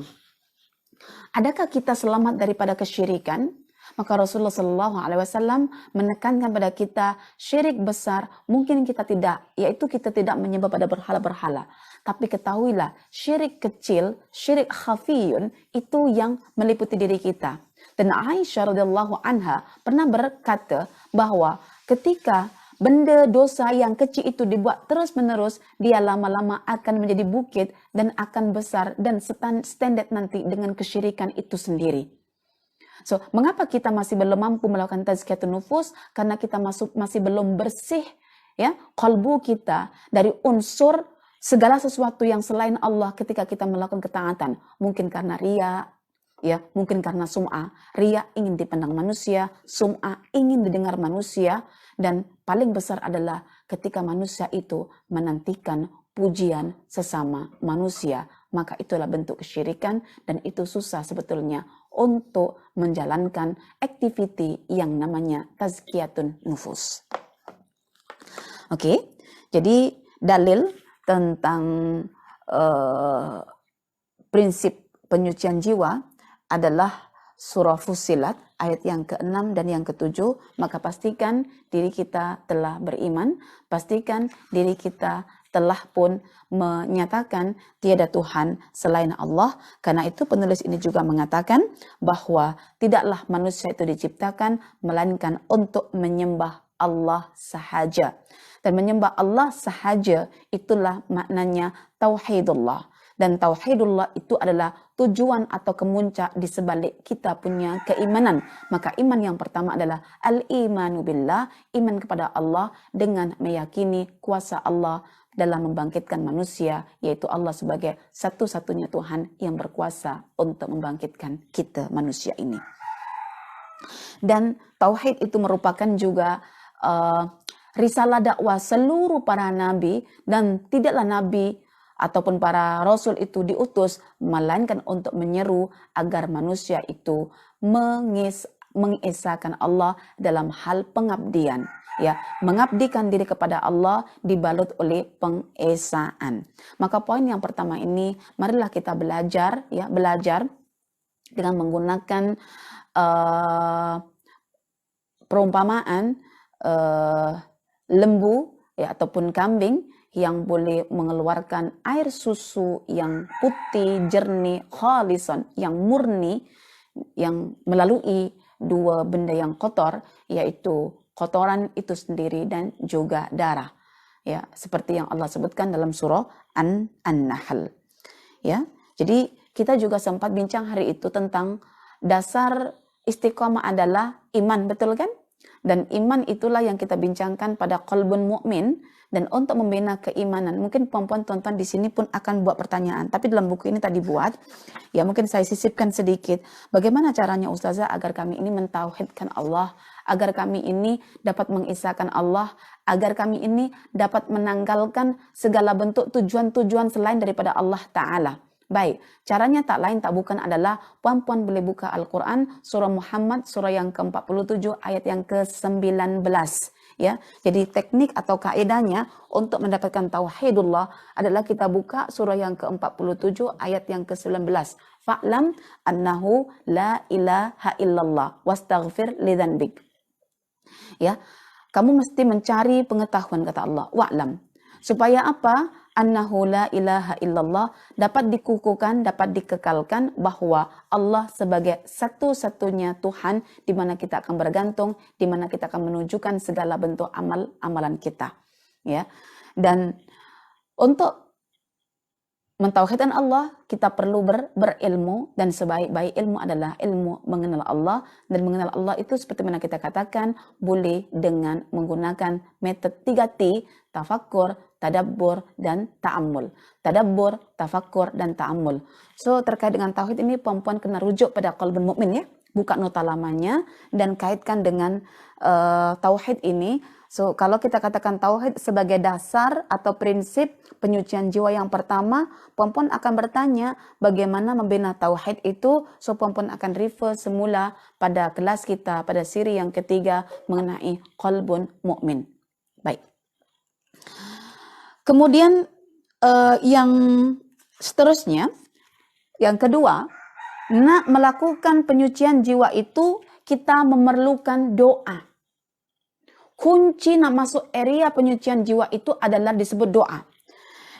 Adakah kita selamat daripada kesyirikan? Maka Rasulullah SAW menekankan pada kita syirik besar mungkin kita tidak, yaitu kita tidak menyembah pada berhala-berhala. Tapi ketahuilah syirik kecil, syirik khafiyun itu yang meliputi diri kita. Dan Aisyah radhiyallahu anha pernah berkata bahwa ketika benda dosa yang kecil itu dibuat terus-menerus, dia lama-lama akan menjadi bukit dan akan besar dan standar nanti dengan kesyirikan itu sendiri. So, mengapa kita masih belum mampu melakukan tazkiyatun nufus? Karena kita masih belum bersih ya kalbu kita dari unsur segala sesuatu yang selain Allah ketika kita melakukan ketaatan. Mungkin karena riya, ya, mungkin karena sum'ah. Riya ingin dipandang manusia, sum'ah ingin didengar manusia, dan paling besar adalah ketika manusia itu menantikan pujian sesama manusia. Maka itulah bentuk kesyirikan, dan itu susah sebetulnya untuk menjalankan aktiviti yang namanya tazkiyatun nufus. Oke, jadi dalil tentang prinsip penyucian jiwa adalah surah Fussilat ayat yang ke-6 dan yang ke-7, maka pastikan diri kita telah beriman, pastikan diri kita telah pun menyatakan tiada Tuhan selain Allah. Karena itu penulis ini juga mengatakan bahwa tidaklah manusia itu diciptakan melainkan untuk menyembah Allah sahaja. Dan menyembah Allah sahaja itulah maknanya tauhidullah. Dan tauhidullah itu adalah tujuan atau kemuncak di sebalik kita punya keimanan. Maka iman yang pertama adalah al-imanu billah, iman kepada Allah dengan meyakini kuasa Allah dalam membangkitkan manusia, yaitu Allah sebagai satu-satunya Tuhan yang berkuasa untuk membangkitkan kita manusia ini. Dan tauhid itu merupakan juga risalah dakwah seluruh para nabi, dan tidaklah nabi ataupun para rasul itu diutus melainkan untuk menyeru agar manusia itu mengesahkan Allah dalam hal pengabdian, ya, mengabdikan diri kepada Allah dibalut oleh pengesaan. Maka poin yang pertama ini, marilah kita belajar, ya, belajar dengan menggunakan perumpamaan lembu, ya, ataupun kambing yang boleh mengeluarkan air susu yang putih, jernih, khalisan, yang murni, yang melalui dua benda yang kotor, yaitu kotoran itu sendiri dan juga darah. Ya, seperti yang Allah sebutkan dalam surah An-Nahl. Ya, jadi kita juga sempat bincang hari itu tentang dasar istiqomah adalah iman, betul kan? Dan iman itulah yang kita bincangkan pada qalbun mukmin. Dan untuk membina keimanan, mungkin puan-puan di sini pun akan buat pertanyaan. Tapi dalam buku ini tadi buat, ya mungkin saya sisipkan sedikit. Bagaimana caranya Ustazah agar kami ini mentauhidkan Allah, agar kami ini dapat mengisahkan Allah, agar kami ini dapat menanggalkan segala bentuk tujuan-tujuan selain daripada Allah Ta'ala. Baik, caranya tak lain tak bukan adalah puan-puan boleh buka Al-Quran, surah Muhammad, surah yang ke-47, ayat yang ke-19. Ya, jadi teknik atau kaedahnya untuk mendapatkan tauhidullah adalah kita buka surah yang ke-47 ayat yang ke-19. Fa'lam annahu la ilaha illallah wastaghfir lidzanbik. Ya, kamu mesti mencari pengetahuan, kata Allah. Wa'lam. Supaya apa? Annahu la ilaha illallah, dapat dikukuhkan, dapat dikekalkan bahwa Allah sebagai satu-satunya Tuhan di mana kita akan bergantung, di mana kita akan menunjukkan segala bentuk amalan kita. Ya. Dan untuk mentauhidkan Allah, kita perlu berilmu, dan sebaik-baik ilmu adalah ilmu mengenal Allah. Dan mengenal Allah itu seperti mana kita katakan, boleh dengan menggunakan metode 3T, tafakkur, tadabbur, dan ta'ammul. Tadabbur, tafakkur, dan ta'ammul. So, terkait dengan tauhid ini, puan-puan kena rujuk pada qalbun mukmin, ya. Buka nota lamanya dan kaitkan dengan tauhid ini. So, kalau kita katakan tauhid sebagai dasar atau prinsip penyucian jiwa yang pertama, puan-puan akan bertanya bagaimana membina tauhid itu. So, puan-puan akan refer semula pada kelas kita pada siri yang ketiga mengenai qalbun mukmin. Baik. Kemudian yang seterusnya, yang kedua, nak melakukan penyucian jiwa itu kita memerlukan doa. Kunci nak masuk area penyucian jiwa itu adalah disebut doa.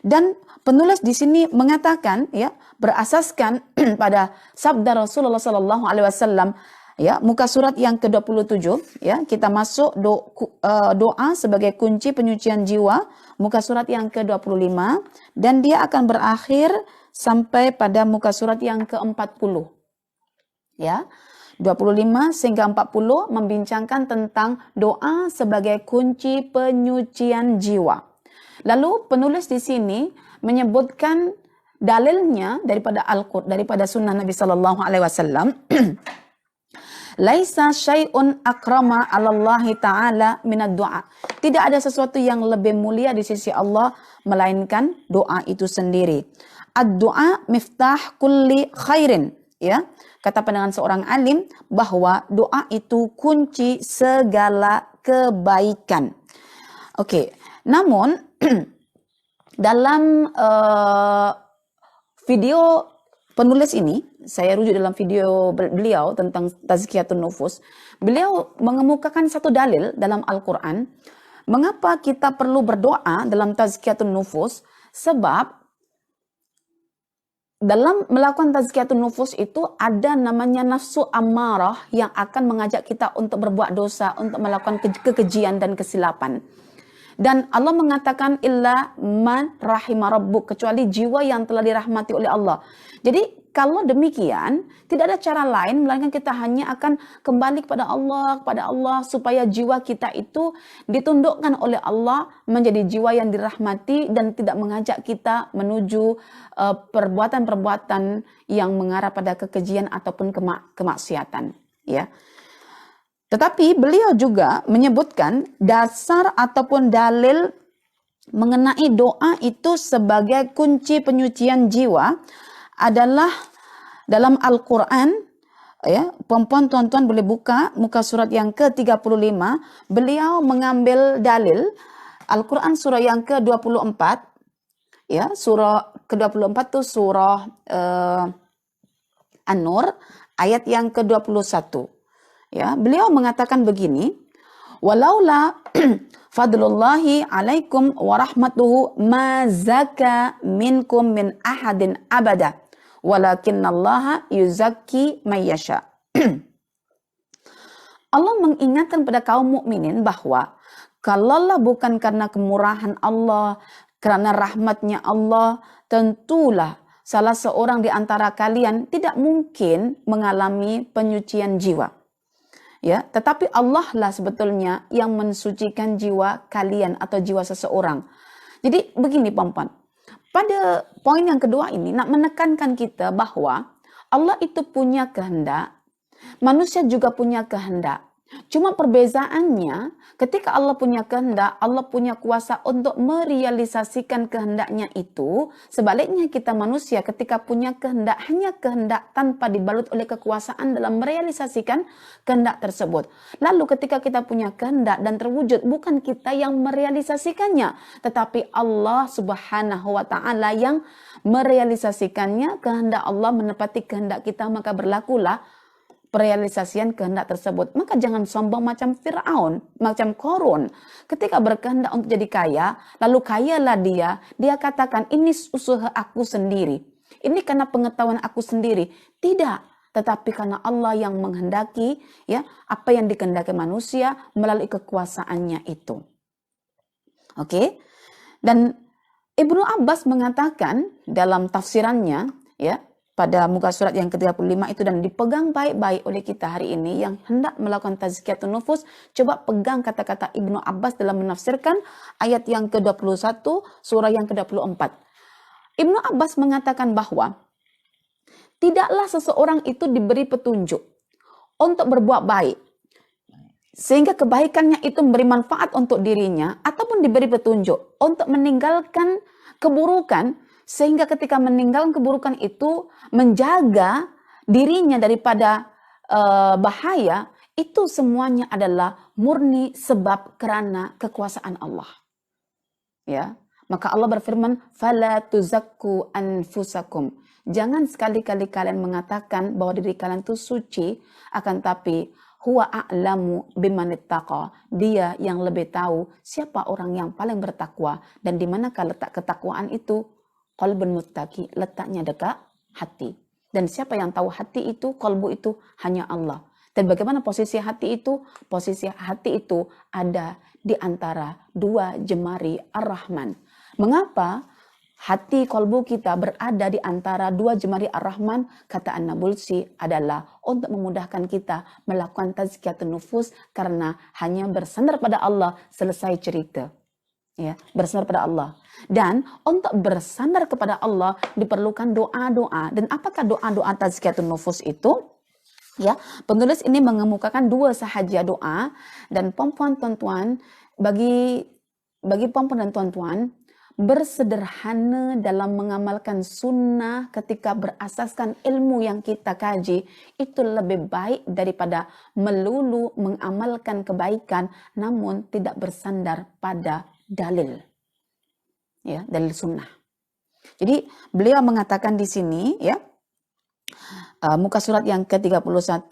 Dan penulis di sini mengatakan, ya, berasaskan pada sabda Rasulullah SAW, ya, muka surat yang ke-27, ya, kita masuk doa sebagai kunci penyucian jiwa, muka surat yang ke-25, dan dia akan berakhir sampai pada muka surat yang ke-40. Ya. 25 sehingga 40 membincangkan tentang doa sebagai kunci penyucian jiwa. Lalu penulis di sini menyebutkan dalilnya daripada Al-Qur'an, daripada sunnah Nabi sallallahu alaihi wasallam. Laisa syai'un akrama 'alallahi ta'ala minad du'a. Tidak ada sesuatu yang lebih mulia di sisi Allah melainkan doa itu sendiri. Ad-du'a miftah kulli khairin, ya. Kata pandangan seorang alim bahwa doa itu kunci segala kebaikan. Oke, namun dalam video penulis ini, saya rujuk dalam video beliau tentang tazkiyatun nufus, beliau mengemukakan satu dalil dalam Al-Quran, mengapa kita perlu berdoa dalam tazkiyatun nufus, sebab dalam melakukan tazkiyatun nufus itu ada namanya nafsu ammarah yang akan mengajak kita untuk berbuat dosa, untuk melakukan kekejian dan kesilapan. Dan Allah mengatakan illa man rahima rabbuk, kecuali jiwa yang telah dirahmati oleh Allah. Jadi kalau demikian, tidak ada cara lain melainkan kita hanya akan kembali kepada Allah supaya jiwa kita itu ditundukkan oleh Allah menjadi jiwa yang dirahmati dan tidak mengajak kita menuju perbuatan-perbuatan yang mengarah pada kekejian ataupun kemaksiatan, ya. Tetapi beliau juga menyebutkan dasar ataupun dalil mengenai doa itu sebagai kunci penyucian jiwa adalah dalam Al-Quran, ya, perempuan tuan-tuan boleh buka muka surat yang ke-35, beliau mengambil dalil Al-Quran surah yang ke-24, ya, surah ke-24 itu surah An-Nur ayat yang ke-21. Ya, beliau mengatakan begini, walaula fadlullahi alaikum wa rahmatuhu ma zaka minkum min ahadin abada walakinallaha yuzakki may yasha. Allah mengingatkan pada kaum mukminin bahwa kalaulah bukan karena kemurahan Allah, karena rahmatnya Allah, tentulah salah seorang di antara kalian tidak mungkin mengalami penyucian jiwa. Ya, tetapi Allah lah sebetulnya yang mensucikan jiwa kalian atau jiwa seseorang. Jadi begini perempuan, pada poin yang kedua ini nak menekankan kita bahwa Allah itu punya kehendak, manusia juga punya kehendak. Cuma perbezaannya ketika Allah punya kehendak, Allah punya kuasa untuk merealisasikan kehendaknya itu. Sebaliknya kita manusia ketika punya kehendak, hanya kehendak tanpa dibalut oleh kekuasaan dalam merealisasikan kehendak tersebut. Lalu ketika kita punya kehendak dan terwujud, bukan kita yang merealisasikannya, tetapi Allah Subhanahu wa Ta'ala yang merealisasikannya. Kehendak Allah menepati kehendak kita, maka berlakulah perealisasian kehendak tersebut. Maka jangan sombong macam Fir'aun, macam Korun. Ketika berkehendak untuk jadi kaya, lalu kayalah dia katakan ini usaha aku sendiri. Ini karena pengetahuan aku sendiri. Tidak, tetapi karena Allah yang menghendaki, ya, apa yang dikehendaki manusia melalui kekuasaannya itu. Oke? Dan Ibnu Abbas mengatakan dalam tafsirannya, ya, pada muka surat yang ke-35 itu, dan dipegang baik-baik oleh kita hari ini yang hendak melakukan tazkiyatun nufus. Coba pegang kata-kata Ibnu Abbas dalam menafsirkan ayat yang ke-21 surah yang ke-24. Ibnu Abbas mengatakan bahwa tidaklah seseorang itu diberi petunjuk untuk berbuat baik sehingga kebaikannya itu memberi manfaat untuk dirinya, ataupun diberi petunjuk untuk meninggalkan keburukan sehingga ketika meninggalkan keburukan itu menjaga dirinya daripada bahaya. Itu semuanya adalah murni sebab karena kekuasaan Allah. Ya, maka Allah berfirman, "Fala tuzakku anfusakum." Jangan sekali-kali kalian mengatakan bahwa diri kalian itu suci, akan tapi huwa a'lamu bimanittaqa. Dia yang lebih tahu siapa orang yang paling bertakwa dan di manakah letak ketakwaan itu. Qalbun muttaqi, letaknya dekat hati. Dan siapa yang tahu hati itu, qalbu itu, hanya Allah. Dan bagaimana posisi hati itu? Posisi hati itu ada di antara dua jemari Ar-Rahman. Mengapa hati qalbu kita berada di antara dua jemari Ar-Rahman? Kata An-Nabulsi adalah untuk memudahkan kita melakukan tazkiyatun nufus, karena hanya bersandar pada Allah selesai cerita. Ya, bersandar pada Allah. Dan untuk bersandar kepada Allah diperlukan doa-doa. Dan apakah doa-doa tazkiyatun nufus itu? Ya, penulis ini mengemukakan dua sahaja doa. Dan perempuan tuan-tuan, bagi perempuan dan tuan-tuan, bersederhana dalam mengamalkan sunnah ketika berasaskan ilmu yang kita kaji, itu lebih baik daripada melulu mengamalkan kebaikan namun tidak bersandar pada dalil, ya, dalil sunnah. Jadi beliau mengatakan di sini, ya, muka surat yang ke-31,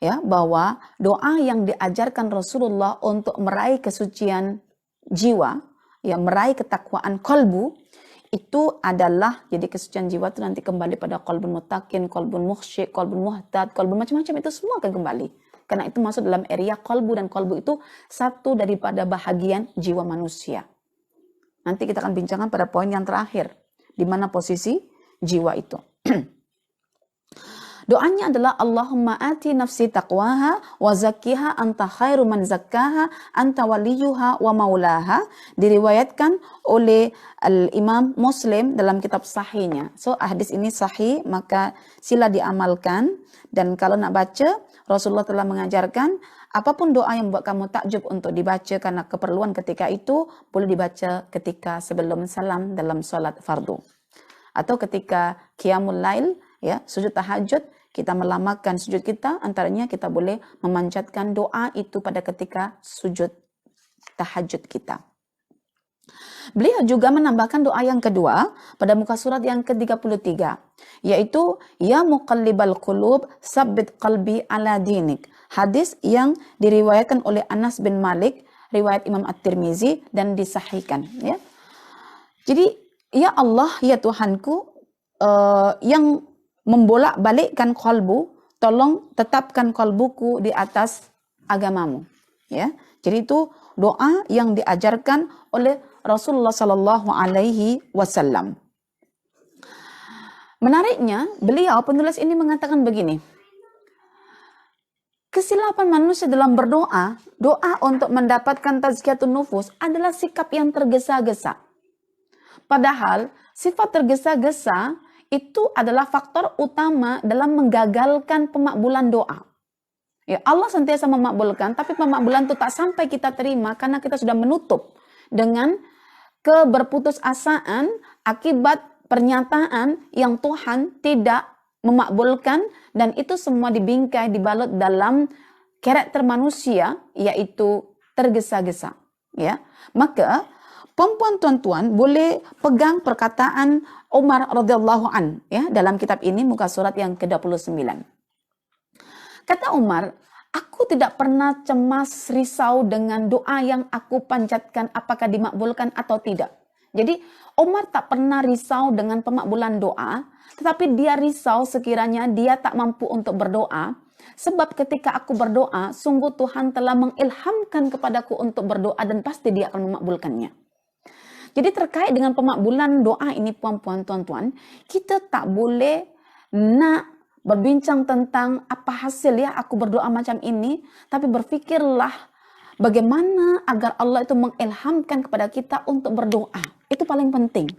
ya, bahwa doa yang diajarkan Rasulullah untuk meraih kesucian jiwa, ya, meraih ketakwaan kalbu, itu adalah, jadi kesucian jiwa itu nanti kembali pada qalbun mutakin, qalbun mukhsyik, qalbun muhtad, qalbun macam-macam, itu semua akan kembali. Karena itu masuk dalam area kalbu, dan kalbu itu satu daripada bahagian jiwa manusia. Nanti kita akan bincangkan pada poin yang terakhir, di mana posisi jiwa itu. Doanya adalah Allahumma ati nafsi taqwaha wa zakkiha anta khairu man zakkaha anta waliyuha wa maulaha. Diriwayatkan oleh Imam Muslim dalam kitab sahihnya. So hadis ini sahih, maka sila diamalkan. Dan kalau nak baca, Rasulullah telah mengajarkan apapun doa yang buat kamu takjub untuk dibaca karena keperluan ketika itu, boleh dibaca ketika sebelum salam dalam solat fardu. Atau ketika qiyamul lail, ya, sujud tahajud, kita melamakan sujud kita, antaranya kita boleh memanjatkan doa itu pada ketika sujud tahajud kita. Beliau juga menambahkan doa yang kedua pada muka surat yang ke-33, yaitu ya muqallibal qulub sabbit qalbi ala dinik. Hadis yang diriwayatkan oleh Anas bin Malik, riwayat Imam At-Tirmizi, dan disahihkan, ya. Jadi, ya Allah, ya Tuhanku, yang membolak-balikkan kalbu, tolong tetapkan kalbuku di atas agamamu, ya. Jadi itu doa yang diajarkan oleh Rasulullah Sallallahu Alaihi Wasallam. Menariknya, beliau penulis ini mengatakan begini, kesilapan manusia dalam berdoa, doa untuk mendapatkan tazkiyatun nufus adalah sikap yang tergesa-gesa. Padahal sifat tergesa-gesa itu adalah faktor utama dalam menggagalkan pemakbulan doa. Ya, Allah senantiasa memakbulkan, tapi pemakbulan itu tak sampai kita terima karena kita sudah menutup dengan keberputusasaan akibat pernyataan yang Tuhan tidak memakbulkan, dan itu semua dibingkai, dibalut dalam karakter manusia, yaitu tergesa-gesa. Ya, maka tuan-tuan boleh pegang perkataan Umar radhiyallahu an, ya, dalam kitab ini muka surat yang ke-29. Kata Umar, aku tidak pernah cemas risau dengan doa yang aku panjatkan apakah dimakbulkan atau tidak. Jadi Umar tak pernah risau dengan pemakbulan doa, tetapi dia risau sekiranya dia tak mampu untuk berdoa, sebab ketika aku berdoa, sungguh Tuhan telah mengilhamkan kepadaku untuk berdoa dan pasti dia akan memakbulkannya. Jadi terkait dengan pemakbulan doa ini, puan-puan, tuan-tuan, kita tak boleh nak berbincang tentang apa hasil ya aku berdoa macam ini, tapi berfikirlah bagaimana agar Allah itu mengilhamkan kepada kita untuk berdoa. Itu paling penting.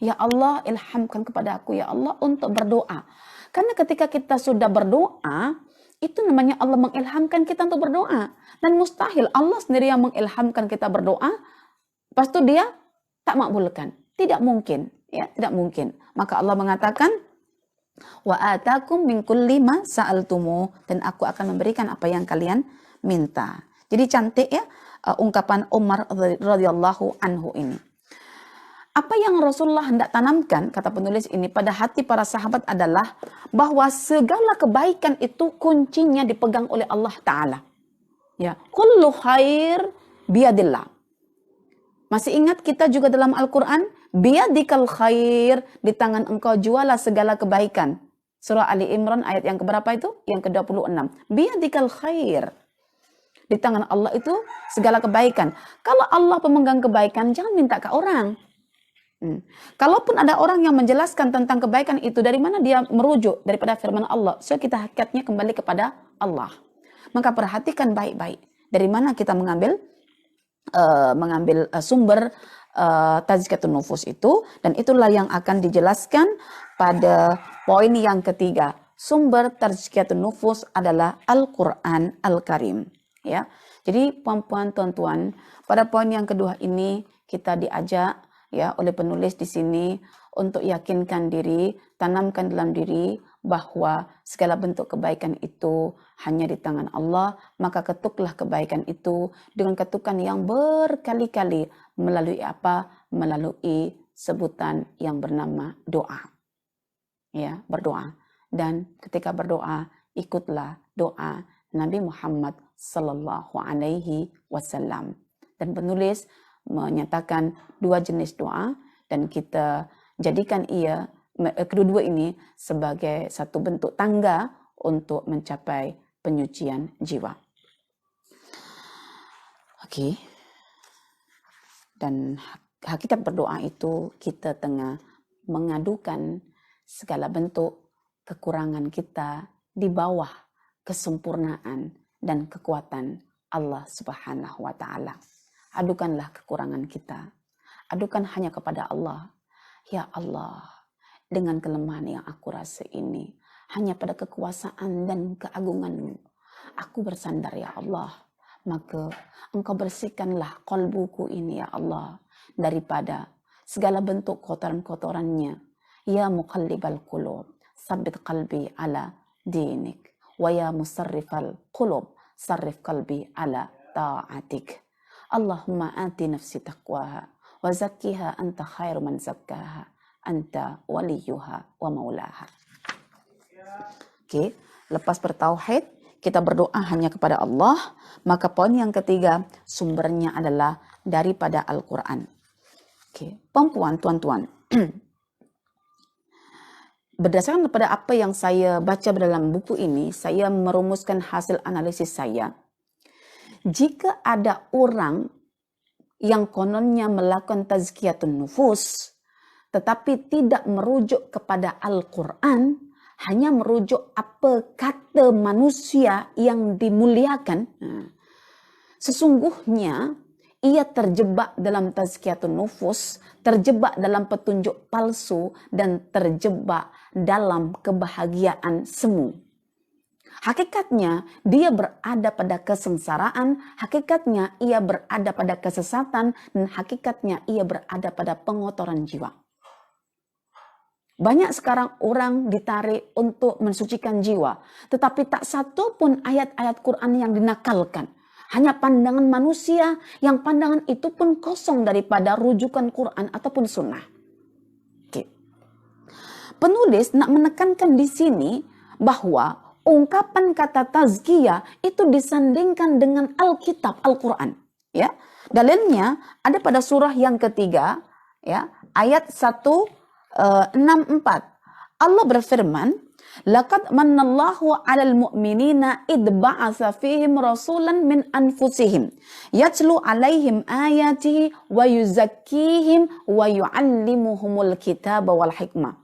Ya Allah, ilhamkan kepada aku, ya Allah, untuk berdoa. Karena ketika kita sudah berdoa, itu namanya Allah mengilhamkan kita untuk berdoa. Dan mustahil Allah sendiri yang mengilhamkan kita berdoa, lepas itu dia tak makbulkan. Tidak mungkin, ya, tidak mungkin. Maka Allah mengatakan, wa atakum min kulli ma sa'altumu, dan aku akan memberikan apa yang kalian minta. Jadi cantik ya ungkapan Umar radhiyallahu anhu ini. Apa yang Rasulullah hendak tanamkan, kata penulis ini, pada hati para sahabat adalah bahwa segala kebaikan itu kuncinya dipegang oleh Allah Ta'ala. Ya, kullu khair biyadillah. Masih ingat kita juga dalam Al-Quran, biyadikal khair, di tangan engkau jualah segala kebaikan. Surah Ali Imran ayat yang keberapa itu? Yang ke-26. Biyadikal khair. Di tangan Allah itu segala kebaikan. Kalau Allah pemegang kebaikan, jangan minta ke orang. Kalaupun ada orang yang menjelaskan tentang kebaikan itu, dari mana dia merujuk? Daripada firman Allah. So kita hakikatnya kembali kepada Allah. Maka perhatikan baik-baik. Dari mana kita mengambil sumber tazkiyatun nufus itu, dan itulah yang akan dijelaskan pada poin yang ketiga. Sumber tazkiyatun nufus adalah Al-Quran Al-Karim, ya. Jadi puan-puan, tuan-tuan, pada poin yang kedua ini kita diajak, ya, oleh penulis di sini untuk yakinkan diri, tanamkan dalam diri bahwa segala bentuk kebaikan itu hanya di tangan Allah, maka ketuklah kebaikan itu dengan ketukan yang berkali-kali melalui apa? Melalui sebutan yang bernama doa. Ya, berdoa. dan ketika berdoa ikutlah doa Nabi Muhammad sallallahu alaihi wasallam. Dan penulis menyatakan dua jenis doa dan kita jadikan kedua-dua ini sebagai satu bentuk tangga untuk mencapai penyucian jiwa. Okey. Dan hakikat berdoa itu kita tengah mengadukan segala bentuk kekurangan kita di bawah kesempurnaan dan kekuatan Allah Subhanahu wa taala. Adukanlah kekurangan kita. Adukan hanya kepada Allah. Ya Allah, dengan kelemahan yang aku rasa ini, hanya pada kekuasaan dan keagungan-Mu aku bersandar ya Allah. Maka Engkau bersihkanlah qalbuku ini ya Allah daripada segala bentuk kotoran-kotorannya. Ya muqallibal qulub, sabbit qalbi ala dinik. Wa ya musarrifal qulub, sarrif qalbi ala ta'atik. Allahumma ati nafsi taqwaha wa zakkiha anta khairu man zakkaha anta waliyuha wa maulaha. Okey, lepas bertauhid kita berdoa hanya kepada Allah, maka poin yang ketiga sumbernya adalah daripada Al-Quran. Okey, puan-puan, tuan-tuan. Berdasarkan kepada apa yang saya baca dalam buku ini, saya merumuskan hasil analisis saya. Jika ada orang yang kononnya melakukan tazkiyatun nufus, tetapi tidak merujuk kepada Al-Quran, hanya merujuk apa kata manusia yang dimuliakan, sesungguhnya ia terjebak dalam tazkiyatun nufus, terjebak dalam petunjuk palsu, dan terjebak dalam kebahagiaan semu. Hakikatnya dia berada pada kesengsaraan, hakikatnya ia berada pada kesesatan, dan hakikatnya ia berada pada pengotoran jiwa. Banyak sekarang orang ditarik untuk mensucikan jiwa, tetapi tak satu pun ayat-ayat Quran yang dinakalkan. Hanya pandangan manusia yang pandangan itu pun kosong daripada rujukan Quran ataupun sunnah. Okay. Penulis nak menekankan di sini bahwa ungkapan kata tazkiyah itu disandingkan dengan Alkitab, Al-Quran. Ya, dalilnya ada pada surah yang ketiga, ya, ayat 164. Allah berfirman, laqad mannallahu 'alal mu'minina id ba'atsa fihim rasulan min anfusihim yatlu 'alaihim ayatihi wa yuzakkihim wa yu'allimuhumul kitaba wal hikmah.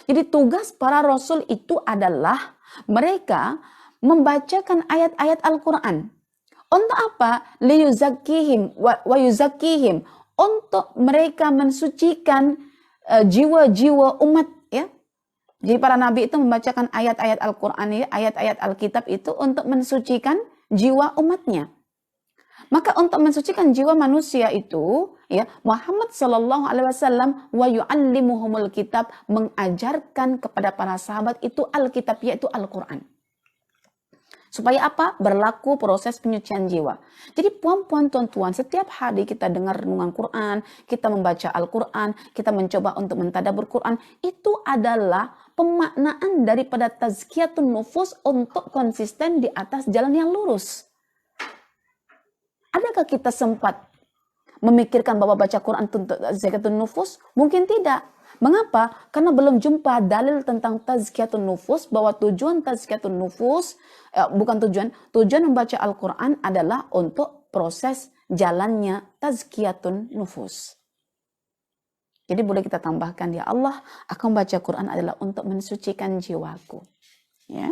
Jadi tugas para rasul itu adalah mereka membacakan ayat-ayat Al-Quran. Untuk apa? Liyuzakkihim wa yuzakkihim, untuk mereka mensucikan jiwa-jiwa umat, ya. Jadi para nabi itu membacakan ayat-ayat Al-Quran, ayat-ayat Alkitab itu untuk mensucikan jiwa umatnya. Maka untuk mensucikan jiwa manusia itu, ya, Muhammad sallallahu alaihi wasallam wa yu'allimuhumul kitab, mengajarkan kepada para sahabat itu Alkitab, yaitu Al-Quran. Supaya apa? Berlaku proses penyucian jiwa. Jadi puan-puan, tuan-tuan, setiap hari kita dengar renungan Quran, kita membaca Al-Quran, kita mencoba untuk mentadabbur Quran, itu adalah pemaknaan daripada tazkiyatun nufus untuk konsisten di atas jalan yang lurus. Adakah kita sempat memikirkan bahwa baca Quran untuk tazkiyatun nufus? Mungkin tidak. Mengapa? Karena belum jumpa dalil tentang tazkiyatun nufus, bahwa tujuan tazkiyatun nufus, tujuan membaca Al-Quran adalah untuk proses jalannya tazkiyatun nufus. Jadi boleh kita tambahkan, ya Allah, aku membaca Quran adalah untuk mensucikan jiwaku. Ya.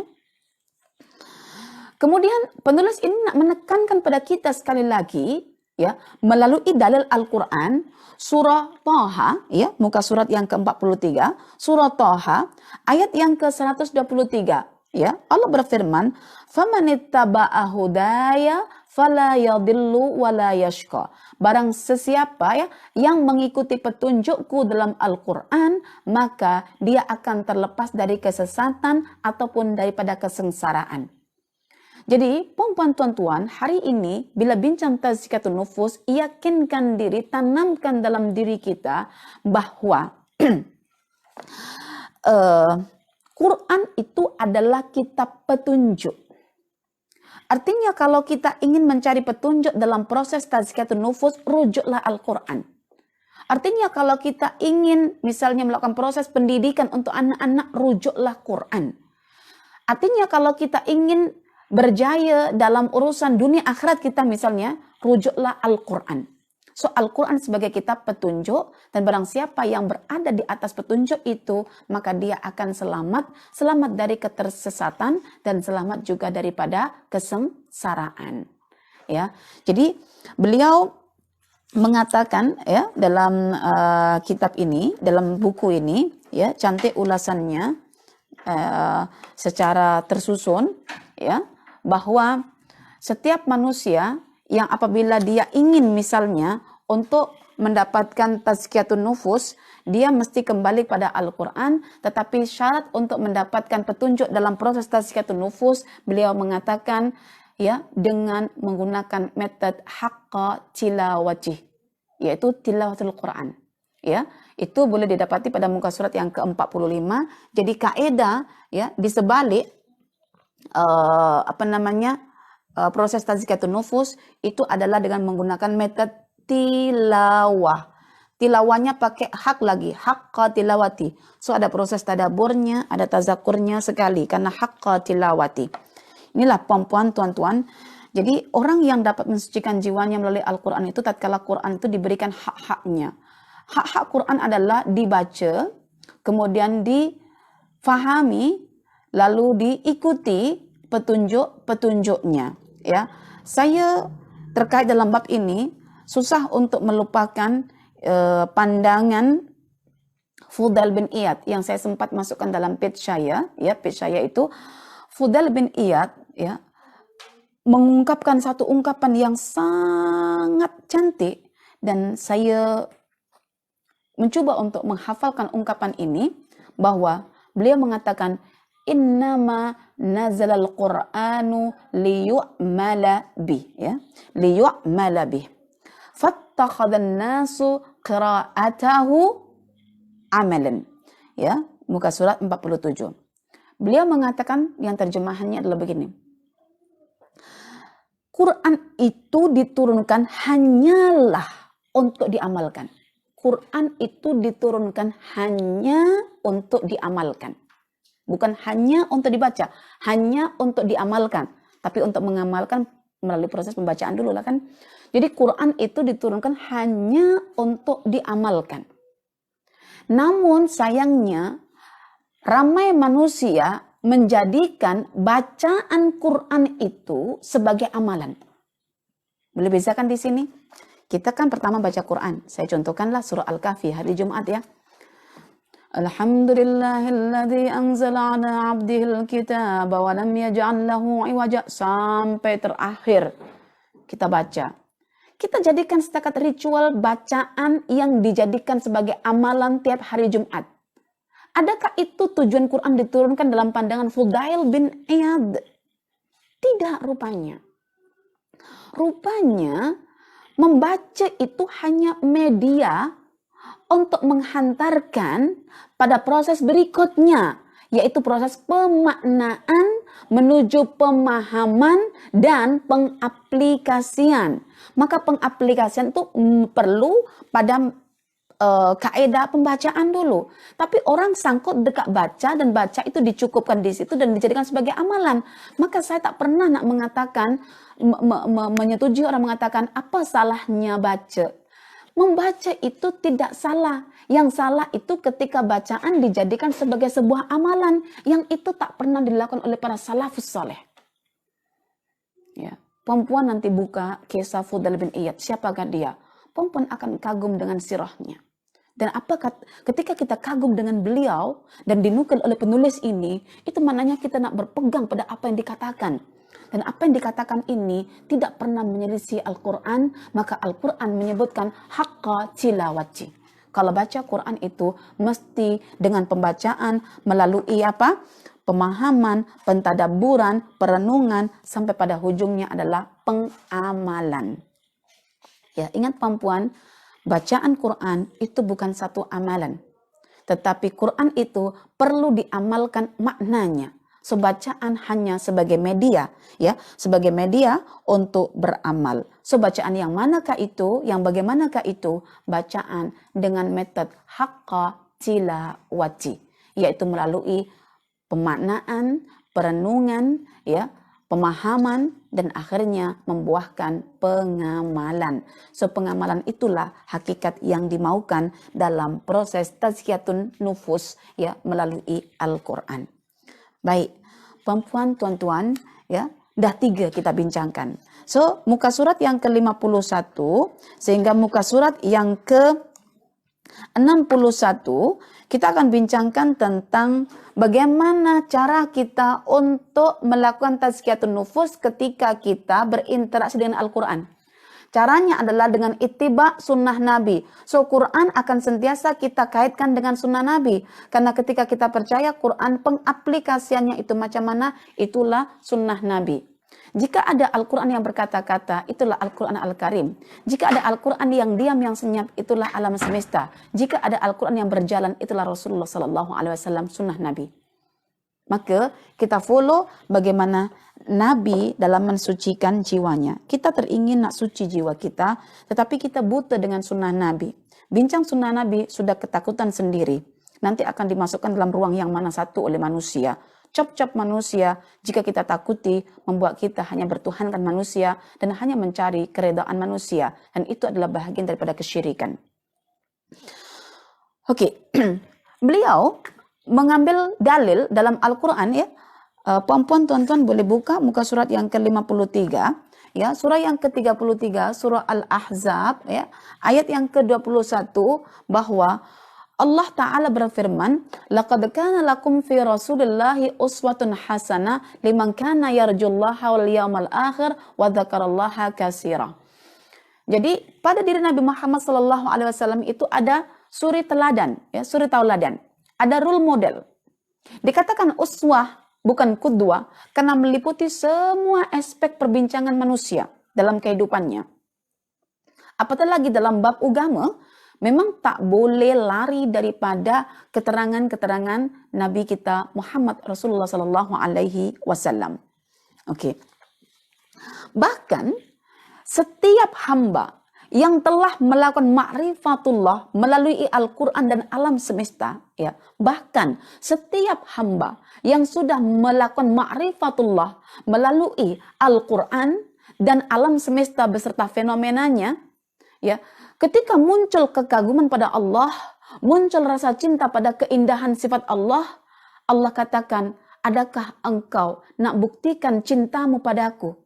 Kemudian penulis ini nak menekankan pada kita sekali lagi, ya, melalui dalil Al-Quran, surah Thaha, ya, muka surat yang ke-43, surah Thaha, ayat yang ke-123, ya, Allah berfirman, "Famanittaba'a hudaya fala yadillu wala yashqa." Barang sesiapa, ya, yang mengikuti petunjukku dalam Al-Quran, maka dia akan terlepas dari kesesatan ataupun daripada kesengsaraan. Jadi, puan-puan, tuan-tuan, hari ini bila bincang tazkiyatun nufus, yakinkan diri, tanamkan dalam diri kita bahwa Quran itu adalah kitab petunjuk. Artinya kalau kita ingin mencari petunjuk dalam proses tazkiyatun nufus, rujuklah Al-Quran. Artinya kalau kita ingin misalnya melakukan proses pendidikan untuk anak-anak, rujuklah Quran. Artinya kalau kita ingin berjaya dalam urusan dunia akhirat kita misalnya, rujuklah Al-Quran. So Al-Quran sebagai kitab petunjuk, dan barang siapa yang berada di atas petunjuk itu, maka dia akan selamat dari ketersesatan dan selamat juga daripada kesengsaraan. Ya, jadi beliau mengatakan ya dalam kitab ini, dalam buku ini, ya cantik ulasannya secara tersusun, ya bahwa setiap manusia yang apabila dia ingin misalnya untuk mendapatkan tazkiyatun nufus, dia mesti kembali pada Al-Quran, tetapi syarat untuk mendapatkan petunjuk dalam proses tazkiyatun nufus, beliau mengatakan ya dengan menggunakan metode haqqa tilawati, yaitu tilawatul Quran. Ya, itu boleh didapati pada muka surat yang ke-45. Jadi kaidah ya di sebalik proses tazkiyatun nufus itu adalah dengan menggunakan metode tilawah. Tilawahnya pakai hak lagi, haqqa tilawati. So ada proses tadaburnya, ada tazakurnya sekali karena haqqa tilawati. Inilah perempuan tuan-tuan. Jadi orang yang dapat mensucikan jiwanya melalui Al-Quran itu tatkala Quran itu diberikan hak-haknya. Hak-hak Quran adalah dibaca, kemudian difahami, lalu diikuti petunjuk-petunjuknya. Ya, saya terkait dalam bab ini susah untuk melupakan pandangan Fudail bin Iyad yang saya sempat masukkan dalam page saya. Ya, page saya itu Fudail bin Iyad ya mengungkapkan satu ungkapan yang sangat cantik, dan saya mencoba untuk menghafalkan ungkapan ini, bahwa beliau mengatakan innama nazalal Qur'anu liyu'mala bih, ya, liyu'mala bih fattakhadhan nasu qira'atahu amalan, ya, muka surat 47. Beliau mengatakan yang terjemahannya adalah begini: Quran itu diturunkan hanyalah untuk diamalkan. Quran itu diturunkan hanya untuk diamalkan. Bukan hanya untuk dibaca, hanya untuk diamalkan. Tapi untuk mengamalkan melalui proses pembacaan dulu lah kan. Jadi Quran itu diturunkan hanya untuk diamalkan. Namun sayangnya ramai manusia menjadikan bacaan Quran itu sebagai amalan. Boleh bezakan di sini? Kita kan pertama baca Quran. Saya contohkanlah surah Al-Kahfi hari Jumat ya. Alhamdulillahilladzi anzala ala abdihil kitaba wa lam yaj'al lahu iwaja, sampai terakhir kita baca. Kita jadikan setakat ritual bacaan yang dijadikan sebagai amalan tiap hari Jumat. Adakah itu tujuan Quran diturunkan dalam pandangan Fudail bin Iyad? Tidak rupanya. Rupanya membaca itu hanya media untuk menghantarkan pada proses berikutnya, yaitu proses pemaknaan menuju pemahaman dan pengaplikasian. Maka pengaplikasian itu perlu pada kaidah pembacaan dulu. Tapi orang sangkut dekat baca, dan baca itu dicukupkan di situ dan dijadikan sebagai amalan. Maka saya tak pernah nak mengatakan, menyetujui orang mengatakan apa salahnya baca. Membaca itu tidak salah. Yang salah itu ketika bacaan dijadikan sebagai sebuah amalan yang itu tak pernah dilakukan oleh para salafus saleh. Ya, perempuan nanti buka kisah Fudail bin Iyad, siapakah dia? Perempuan akan kagum dengan sirahnya. Dan ketika kita kagum dengan beliau dan dinukil oleh penulis ini, itu maknanya kita nak berpegang pada apa yang dikatakan. Dan apa yang dikatakan ini tidak pernah menyelisih Al-Quran, maka Al-Quran menyebutkan haqqa tilawati. Kalau baca Quran itu mesti dengan pembacaan melalui apa? Pemahaman, pentadabburan, perenungan, sampai pada hujungnya adalah pengamalan. Ya, ingat perempuan, bacaan Quran itu bukan satu amalan. Tetapi Quran itu perlu diamalkan maknanya. So, bacaan hanya sebagai media, ya, sebagai media untuk beramal. So, bacaan yang manakah itu? Yang bagaimanakah itu? Bacaan dengan metode haqqa tilawati, yaitu melalui pemaknaan, perenungan, ya, pemahaman, dan akhirnya membuahkan pengamalan. So, pengamalan itulah hakikat yang dimaukan dalam proses tazkiyatun nufus, ya, melalui Al-Quran. Baik, perempuan, tuan-tuan, ya, dah 3 kita bincangkan. So, muka surat yang ke-51 sehingga muka surat yang ke-61 kita akan bincangkan tentang bagaimana cara kita untuk melakukan tazkiyatun nufus ketika kita berinteraksi dengan Al-Quran. Caranya adalah dengan ittiba sunnah Nabi. So, Quran akan sentiasa kita kaitkan dengan sunnah Nabi. Karena ketika kita percaya Quran, pengaplikasiannya itu macam mana, itulah sunnah Nabi. Jika ada Al-Quran yang berkata-kata, itulah Al-Quran Al-Karim. Jika ada Al-Quran yang diam, yang senyap, itulah alam semesta. Jika ada Al-Quran yang berjalan, itulah Rasulullah SAW, sunnah Nabi. Maka kita follow bagaimana Nabi dalam mensucikan jiwanya. Kita teringin nak suci jiwa kita, tetapi kita buta dengan sunnah Nabi. Bincang sunnah Nabi sudah ketakutan sendiri. Nanti akan dimasukkan dalam ruang yang mana satu oleh manusia. Cap-cap manusia, jika kita takuti, membuat kita hanya bertuhankan manusia dan hanya mencari keredaan manusia. Dan itu adalah bahagian daripada kesyirikan. Oke, beliau mengambil dalil dalam Al-Quran, ya. Puan-puan, tuan-tuan boleh buka muka surat yang ke-53, ya, surah yang ke-33, surah Al-Ahzab, ya, ayat yang ke-21, bahwa Allah Ta'ala berfirman, laqad kana lakum fi Rasulillahi uswatun hasanah liman kana yarjullaha wal yawmal akhir wa dzakarallaha katsira. Jadi pada diri Nabi Muhammad SAW itu ada suri teladan, ya, suri tauladan. Ada role model. Dikatakan uswah, bukan qudwah, karena meliputi semua aspek perbincangan manusia dalam kehidupannya. Apatah lagi dalam bab agama, memang tak boleh lari daripada keterangan-keterangan Nabi kita Muhammad Rasulullah SAW. Oke. Bahkan setiap hamba yang telah melakukan ma'rifatullah melalui Al-Quran dan alam semesta, ya, bahkan setiap hamba yang sudah melakukan ma'rifatullah melalui Al-Quran dan alam semesta beserta fenomenanya, ya, ketika muncul kekaguman pada Allah, muncul rasa cinta pada keindahan sifat Allah, Allah katakan, adakah engkau nak buktikan cintamu padaku?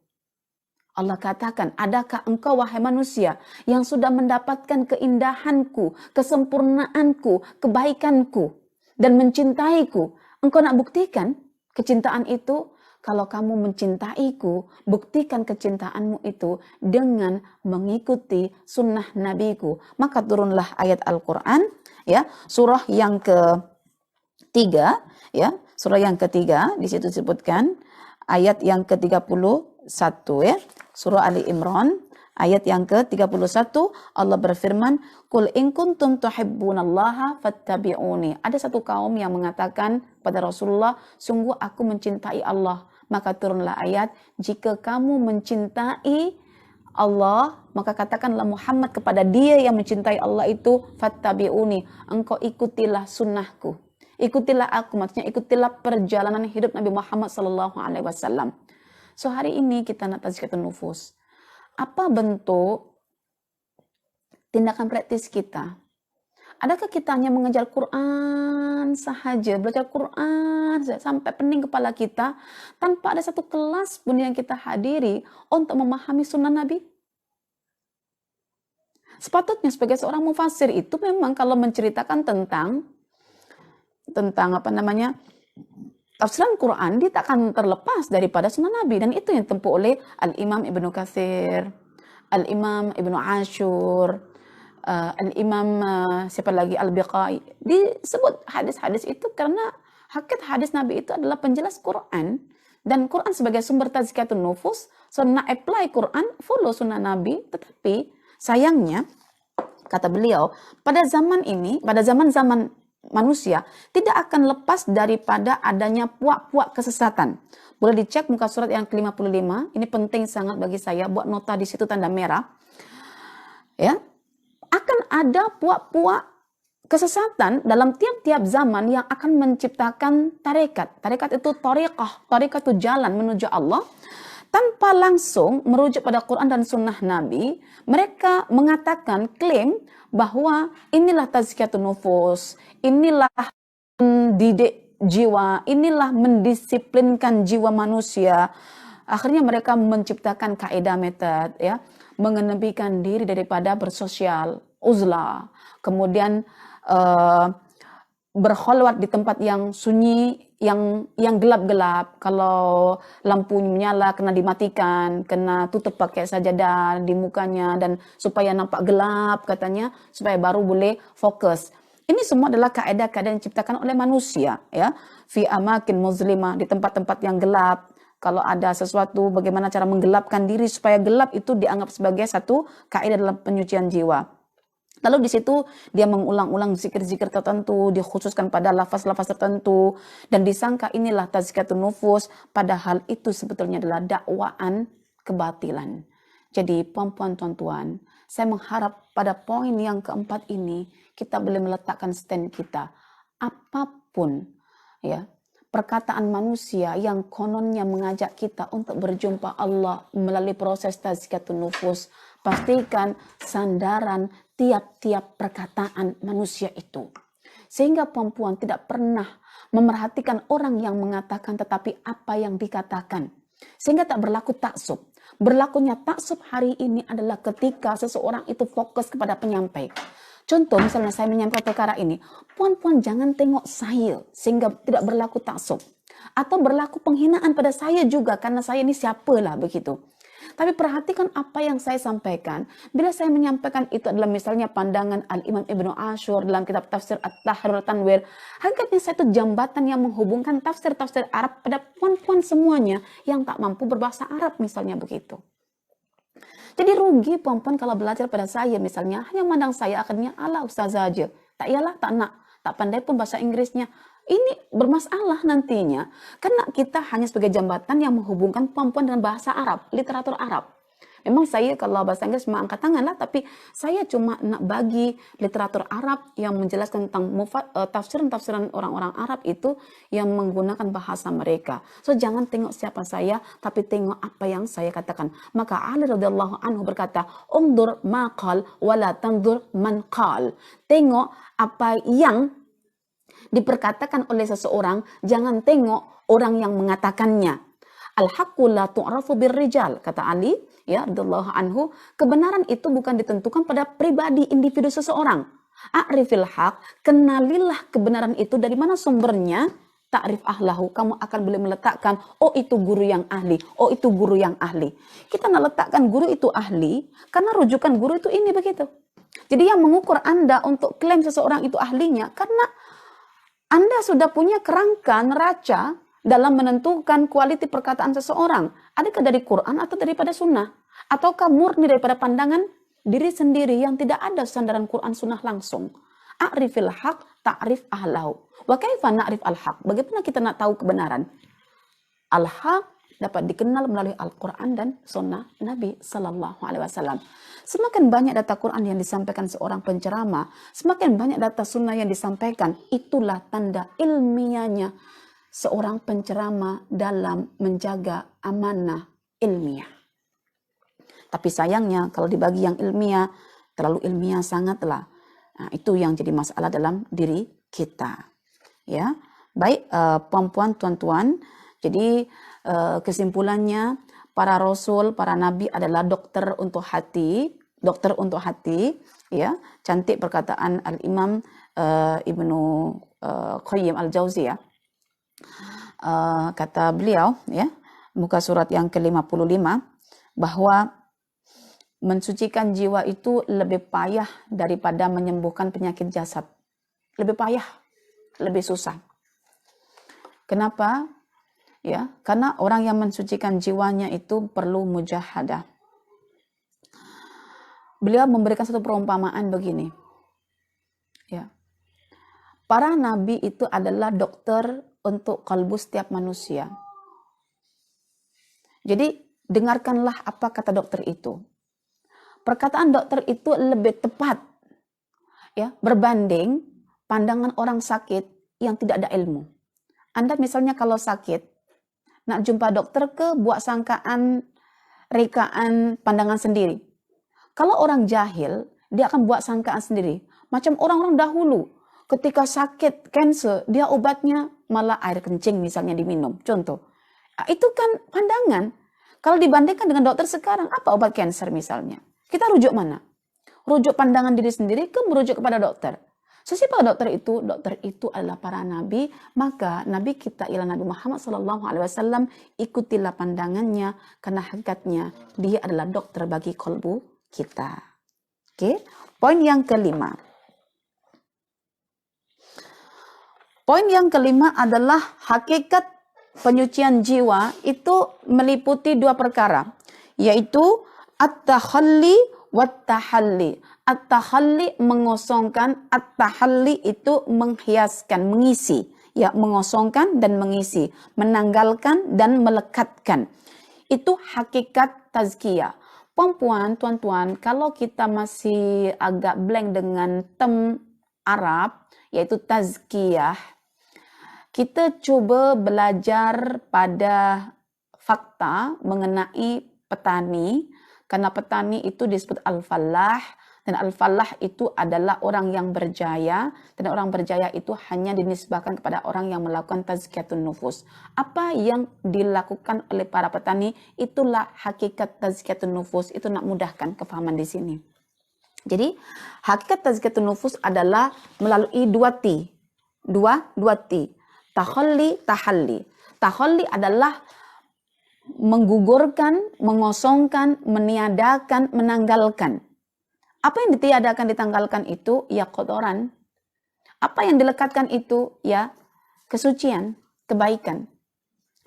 Allah katakan, adakah engkau wahai manusia yang sudah mendapatkan keindahanku, kesempurnaanku, kebaikanku, dan mencintaiku? Engkau nak buktikan kecintaan itu? Kalau kamu mencintaiku, buktikan kecintaanmu itu dengan mengikuti sunnah nabiku. Maka turunlah ayat Al-Quran, ya, surah yang ketiga, ya, surah yang ketiga, di situ disebutkan ayat yang ke-31, ya, surah Ali Imran, ayat yang ke-31, Allah berfirman, Qul in kuntum tuhibbunallaha fattabi'uni. Ada satu kaum yang mengatakan pada Rasulullah, sungguh aku mencintai Allah. Maka turunlah ayat, jika kamu mencintai Allah, maka katakanlah Muhammad kepada dia yang mencintai Allah itu, fattabi'uni, engkau ikutilah sunnahku. Ikutilah aku, maksudnya ikutilah perjalanan hidup Nabi Muhammad SAW. So, hari ini kita nak tazkiyatun nufus. Apa bentuk tindakan praktis kita? Adakah kita hanya mengejar Quran sahaja, belajar Quran sampai pening kepala kita, tanpa ada satu kelas pun yang kita hadiri untuk memahami sunnah Nabi? Sepatutnya sebagai seorang mufassir itu memang kalau menceritakan tentang tafsiran Quran, dia tak akan terlepas daripada sunnah Nabi. Dan itu yang ditempuh oleh Al-Imam Ibnu Katsir, Al-Imam Ibnu Ashur, Al-Imam siapa lagi, Al-Biqai. Disebut hadis-hadis itu karena hakikat hadis Nabi itu adalah penjelas Quran. Dan Quran sebagai sumber tazkiyatun nufus, so nak apply Quran, follow sunnah Nabi. Tetapi sayangnya, kata beliau, pada zaman ini, pada zaman-zaman manusia tidak akan lepas daripada adanya puak-puak kesesatan. Boleh dicek muka surat yang ke-55. Ini penting sangat bagi saya, buat nota di situ tanda merah. Ya, akan ada puak-puak kesesatan dalam tiap-tiap zaman yang akan menciptakan tarekat. Tarekat itu tariqah, tarekat itu jalan menuju Allah. Tanpa langsung merujuk pada Quran dan Sunnah Nabi, mereka mengatakan, klaim bahwa inilah tazkiyatun nufus, inilah mendidik jiwa, inilah mendisiplinkan jiwa manusia. Akhirnya mereka menciptakan kaidah metode, ya, mengenepikan diri daripada bersosial, uzlah, kemudian berkholwat di tempat yang sunyi, yang gelap-gelap. Kalau lampu menyala kena dimatikan, kena tutup pakai sajadah di mukanya, dan supaya nampak gelap katanya, supaya baru boleh fokus. Ini semua adalah kaedah-kaedah yang diciptakan oleh manusia, ya. Fi amakin muzlimah, di tempat-tempat yang gelap. Kalau ada sesuatu, bagaimana cara menggelapkan diri supaya gelap itu dianggap sebagai satu kaidah dalam penyucian jiwa. Lalu di situ dia mengulang-ulang zikir-zikir tertentu, dikhususkan pada lafaz-lafaz tertentu, dan disangka inilah tazkiyatun nufus, padahal itu sebetulnya adalah dakwaan kebatilan. Jadi puan-puan tuan-tuan, saya mengharap pada poin yang keempat ini kita boleh meletakkan stand kita. Apapun, ya, perkataan manusia yang kononnya mengajak kita untuk berjumpa Allah melalui proses tazkiyatun nufus, pastikan sandaran tiap-tiap perkataan manusia itu. Sehingga perempuan tidak pernah memerhatikan orang yang mengatakan tetapi apa yang dikatakan. Sehingga tak berlaku taksub. Berlakunya taksub hari ini adalah ketika seseorang itu fokus kepada penyampai. Contoh misalnya saya menyampaikan perkara ini, puan-puan jangan tengok saya sehingga tidak berlaku taksub. Atau berlaku penghinaan pada saya juga karena saya ini siapalah begitu. Tapi perhatikan apa yang saya sampaikan. Bila saya menyampaikan itu adalah misalnya pandangan Al-Imam Ibnu Ashur dalam kitab tafsir At-Tahrir Tanwir. Hakikatnya saya itu jambatan yang menghubungkan tafsir-tafsir Arab pada puan-puan semuanya yang tak mampu berbahasa Arab misalnya begitu. Jadi rugi puan-puan kalau belajar pada saya misalnya, hanya mandang saya akhirnya ala ustazah aja. Tak iyalah, tak nak. Tak pandai pun bahasa Inggrisnya. Ini bermasalah nantinya. Karena kita hanya sebagai jembatan yang menghubungkan puan-puan dengan bahasa Arab, literatur Arab. Memang saya kalau bahasa Inggris cuma angkat tangan lah, tapi saya cuma nak bagi literatur Arab yang menjelaskan tentang tafsiran-tafsiran orang-orang Arab itu yang menggunakan bahasa mereka. So jangan tengok siapa saya, tapi tengok apa yang saya katakan. Maka Ali radhiyallahu anhu berkata, "Undur ma qal wala tanzur man qal." Tengok apa yang diperkatakan oleh seseorang, jangan tengok orang yang mengatakannya. Al-haqqu la tu'rafu birrijal, kata Ali, ya radhiyallahu anhu, kebenaran itu bukan ditentukan pada pribadi individu seseorang. A'rifil haq, kenalilah kebenaran itu dari mana sumbernya, ta'rif ahlahu, kamu akan boleh meletakkan, oh itu guru yang ahli, oh itu guru yang ahli. Kita meletakkan guru itu ahli, karena rujukan guru itu ini begitu. Jadi yang mengukur Anda untuk klaim seseorang itu ahlinya, karena Anda sudah punya kerangka neraca dalam menentukan kualiti perkataan seseorang. Adakah dari Quran atau daripada sunnah? Ataukah murni daripada pandangan diri sendiri yang tidak ada sandaran Quran sunnah langsung? A'rifil haq ta'rif ahlahu. Wa kaifa na'rif al-haq? Bagaimana kita nak tahu kebenaran? Al-haq dapat dikenal melalui Al-Quran dan sunnah Nabi Sallallahu Alaihi Wasallam. Semakin banyak data Quran yang disampaikan seorang penceramah, semakin banyak data sunnah yang disampaikan, itulah tanda ilmiahnya seorang penceramah dalam menjaga amanah ilmiah. Tapi sayangnya kalau dibagi yang ilmiah, terlalu ilmiah sangatlah. Nah, itu yang jadi masalah dalam diri kita. Ya, baik puan-puan, tuan-tuan. Jadi kesimpulannya, para rasul, para nabi adalah dokter untuk hati, ya. Cantik perkataan Al-Imam Ibnu Qayyim Al-Jauziyah. Kata beliau, ya, muka surat yang ke-55, bahwa mensucikan jiwa itu lebih payah daripada menyembuhkan penyakit jasad. Lebih payah, lebih susah. Kenapa? Ya, karena orang yang mensucikan jiwanya itu perlu mujahadah. Beliau memberikan satu perumpamaan begini. Ya. Para nabi itu adalah dokter untuk kalbu setiap manusia. Jadi dengarkanlah apa kata dokter itu. Perkataan dokter itu lebih tepat ya berbanding pandangan orang sakit yang tidak ada ilmu. Anda misalnya kalau sakit, nak jumpa dokter buat sangkaan, rekaan pandangan sendiri. Kalau orang jahil, dia akan buat sangkaan sendiri. Macam orang-orang dahulu, ketika sakit kanker, dia obatnya malah air kencing misalnya diminum. Contoh, itu kan pandangan. Kalau dibandingkan dengan dokter sekarang, apa obat kanker misalnya? Kita rujuk mana? Rujuk pandangan diri sendiri ke merujuk kepada dokter. So, siapa dokter itu? Dokter itu adalah para nabi. Maka nabi kita ialah Nabi Muhammad SAW. Ikutilah pandangannya karena hakikatnya dia adalah dokter bagi kalbu kita. Oke, poin yang kelima. Poin yang kelima adalah hakikat penyucian jiwa itu meliputi dua perkara, yaitu at-takhalli wat-tahalli. At-tahalli mengosongkan, at-tahalli itu menghiaskan, mengisi, ya, mengosongkan dan mengisi, menanggalkan dan melekatkan. Itu hakikat tazkiyah. Perempuan, tuan-tuan, kalau kita masih agak blank dengan term Arab, yaitu tazkiyah, kita coba belajar pada fakta mengenai petani, karena petani itu disebut al-fallah, dan al-fallah itu adalah orang yang berjaya, dan orang berjaya itu hanya dinisbahkan kepada orang yang melakukan tazkiyatun nufus. Apa yang dilakukan oleh para petani, itulah hakikat tazkiyatun nufus. Itu nak mudahkan kefahaman di sini. Jadi, hakikat tazkiyatun nufus adalah melalui dua T. Dua T. Takhalli, tahalli. Takhalli adalah menggugurkan, mengosongkan, meniadakan, menanggalkan. Apa yang ditiadakan, ditanggalkan itu ya kotoran. Apa yang dilekatkan itu ya kesucian, kebaikan.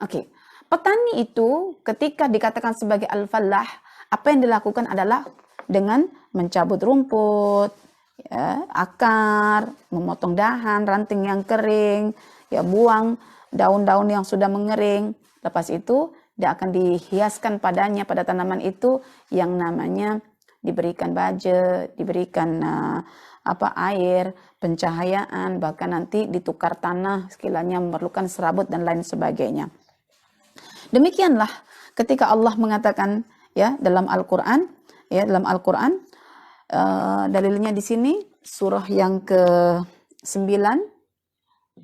Oke. Petani itu ketika dikatakan sebagai al-fallah, apa yang dilakukan adalah dengan mencabut rumput, ya, akar, memotong dahan, ranting yang kering, ya buang daun-daun yang sudah mengering. Lepas itu dia akan dihiaskan padanya, pada tanaman itu yang namanya diberikan baja, diberikan air, pencahayaan, bahkan nanti ditukar tanah sekiranya memerlukan serabut dan lain sebagainya. Demikianlah ketika Allah mengatakan ya dalam Al-Qur'an, dalilnya di sini surah yang ke-9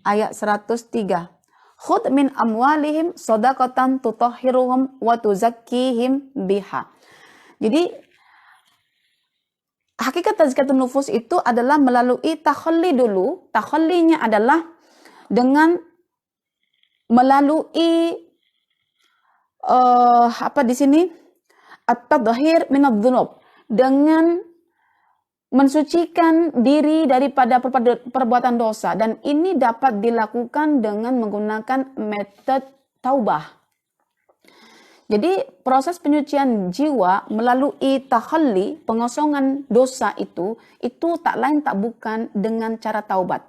ayat 103. Khudh min amwalihim shadaqatan tutahhiruhum wa tuzakkihim biha. Jadi hakikat tazkiyatun nufus itu adalah melalui takhalli dulu. Takhallinya adalah dengan melalui di sini at-tadhhir minadz-dzunub, dengan mensucikan diri daripada perbuatan dosa, dan ini dapat dilakukan dengan menggunakan metode taubah. Jadi proses penyucian jiwa melalui takhalli, pengosongan dosa itu tak lain tak bukan dengan cara taubat.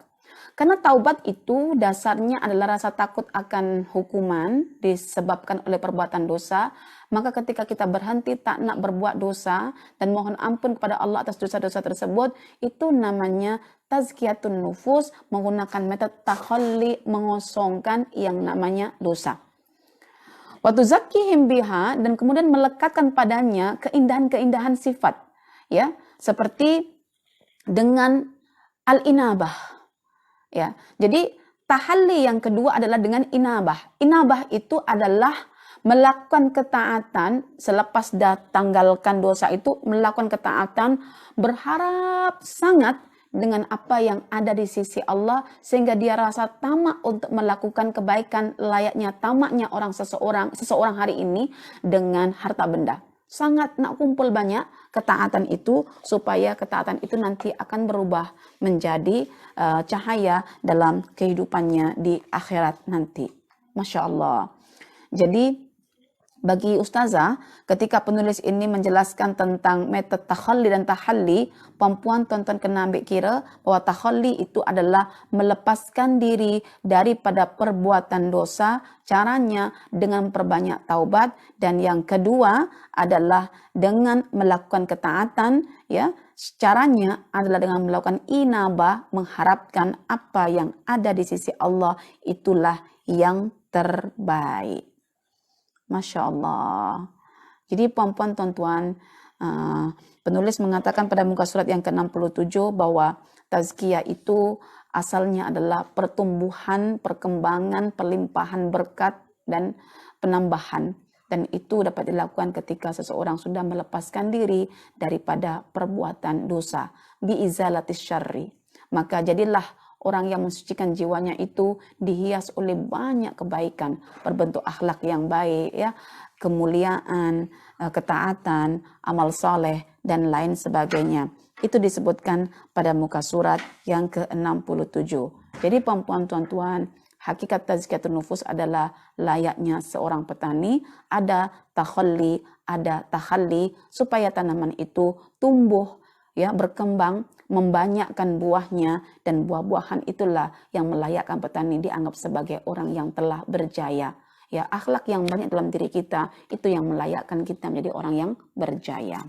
Karena taubat itu dasarnya adalah rasa takut akan hukuman disebabkan oleh perbuatan dosa. Maka ketika kita berhenti tak nak berbuat dosa dan mohon ampun kepada Allah atas dosa-dosa tersebut, itu namanya tazkiyatun nufus, menggunakan metode takhalli, mengosongkan yang namanya dosa. Wa tuzakkihim biha, dan kemudian melekatkan padanya keindahan-keindahan sifat, ya, seperti dengan al-inabah, ya. Jadi tahalli yang kedua adalah dengan inabah. Inabah itu adalah melakukan ketaatan selepas tanggalkan dosa itu, melakukan ketaatan, berharap sangat dengan apa yang ada di sisi Allah, sehingga dia rasa tamak untuk melakukan kebaikan layaknya tamaknya seseorang hari ini dengan harta benda. Sangat nak kumpul banyak ketaatan itu, supaya ketaatan itu nanti akan berubah menjadi cahaya dalam kehidupannya di akhirat nanti. Masya Allah. Jadi Bagi ustazah, ketika penulis ini menjelaskan tentang metode takhalli dan tahalli, perempuan tonton kena ambil kira bahwa takhalli itu adalah melepaskan diri daripada perbuatan dosa, caranya dengan perbanyak taubat, dan yang kedua adalah dengan melakukan ketaatan, ya. Caranya adalah dengan melakukan inabah, mengharapkan apa yang ada di sisi Allah itulah yang terbaik. Masya Allah. Jadi puan-puan tuan-tuan, penulis mengatakan pada muka surat yang ke-67 bahwa tazkiyah itu asalnya adalah pertumbuhan, perkembangan, pelimpahan berkat dan penambahan. Dan itu dapat dilakukan ketika seseorang sudah melepaskan diri daripada perbuatan dosa. Biizalatis syarri. Maka jadilah orang yang mensucikan jiwanya itu dihias oleh banyak kebaikan, berbentuk akhlak yang baik, ya, kemuliaan, ketaatan, amal saleh, dan lain sebagainya. Itu disebutkan pada muka surat yang ke-67. Jadi perempuan tuan-tuan, hakikat tazkiyatun nufus adalah layaknya seorang petani, ada takhalli, ada tahalli, supaya tanaman itu tumbuh, ya, berkembang, membanyakkan buahnya, dan buah-buahan itulah yang melayakkan petani dianggap sebagai orang yang telah berjaya. Ya, akhlak yang banyak dalam diri kita itu yang melayakkan kita menjadi orang yang berjaya.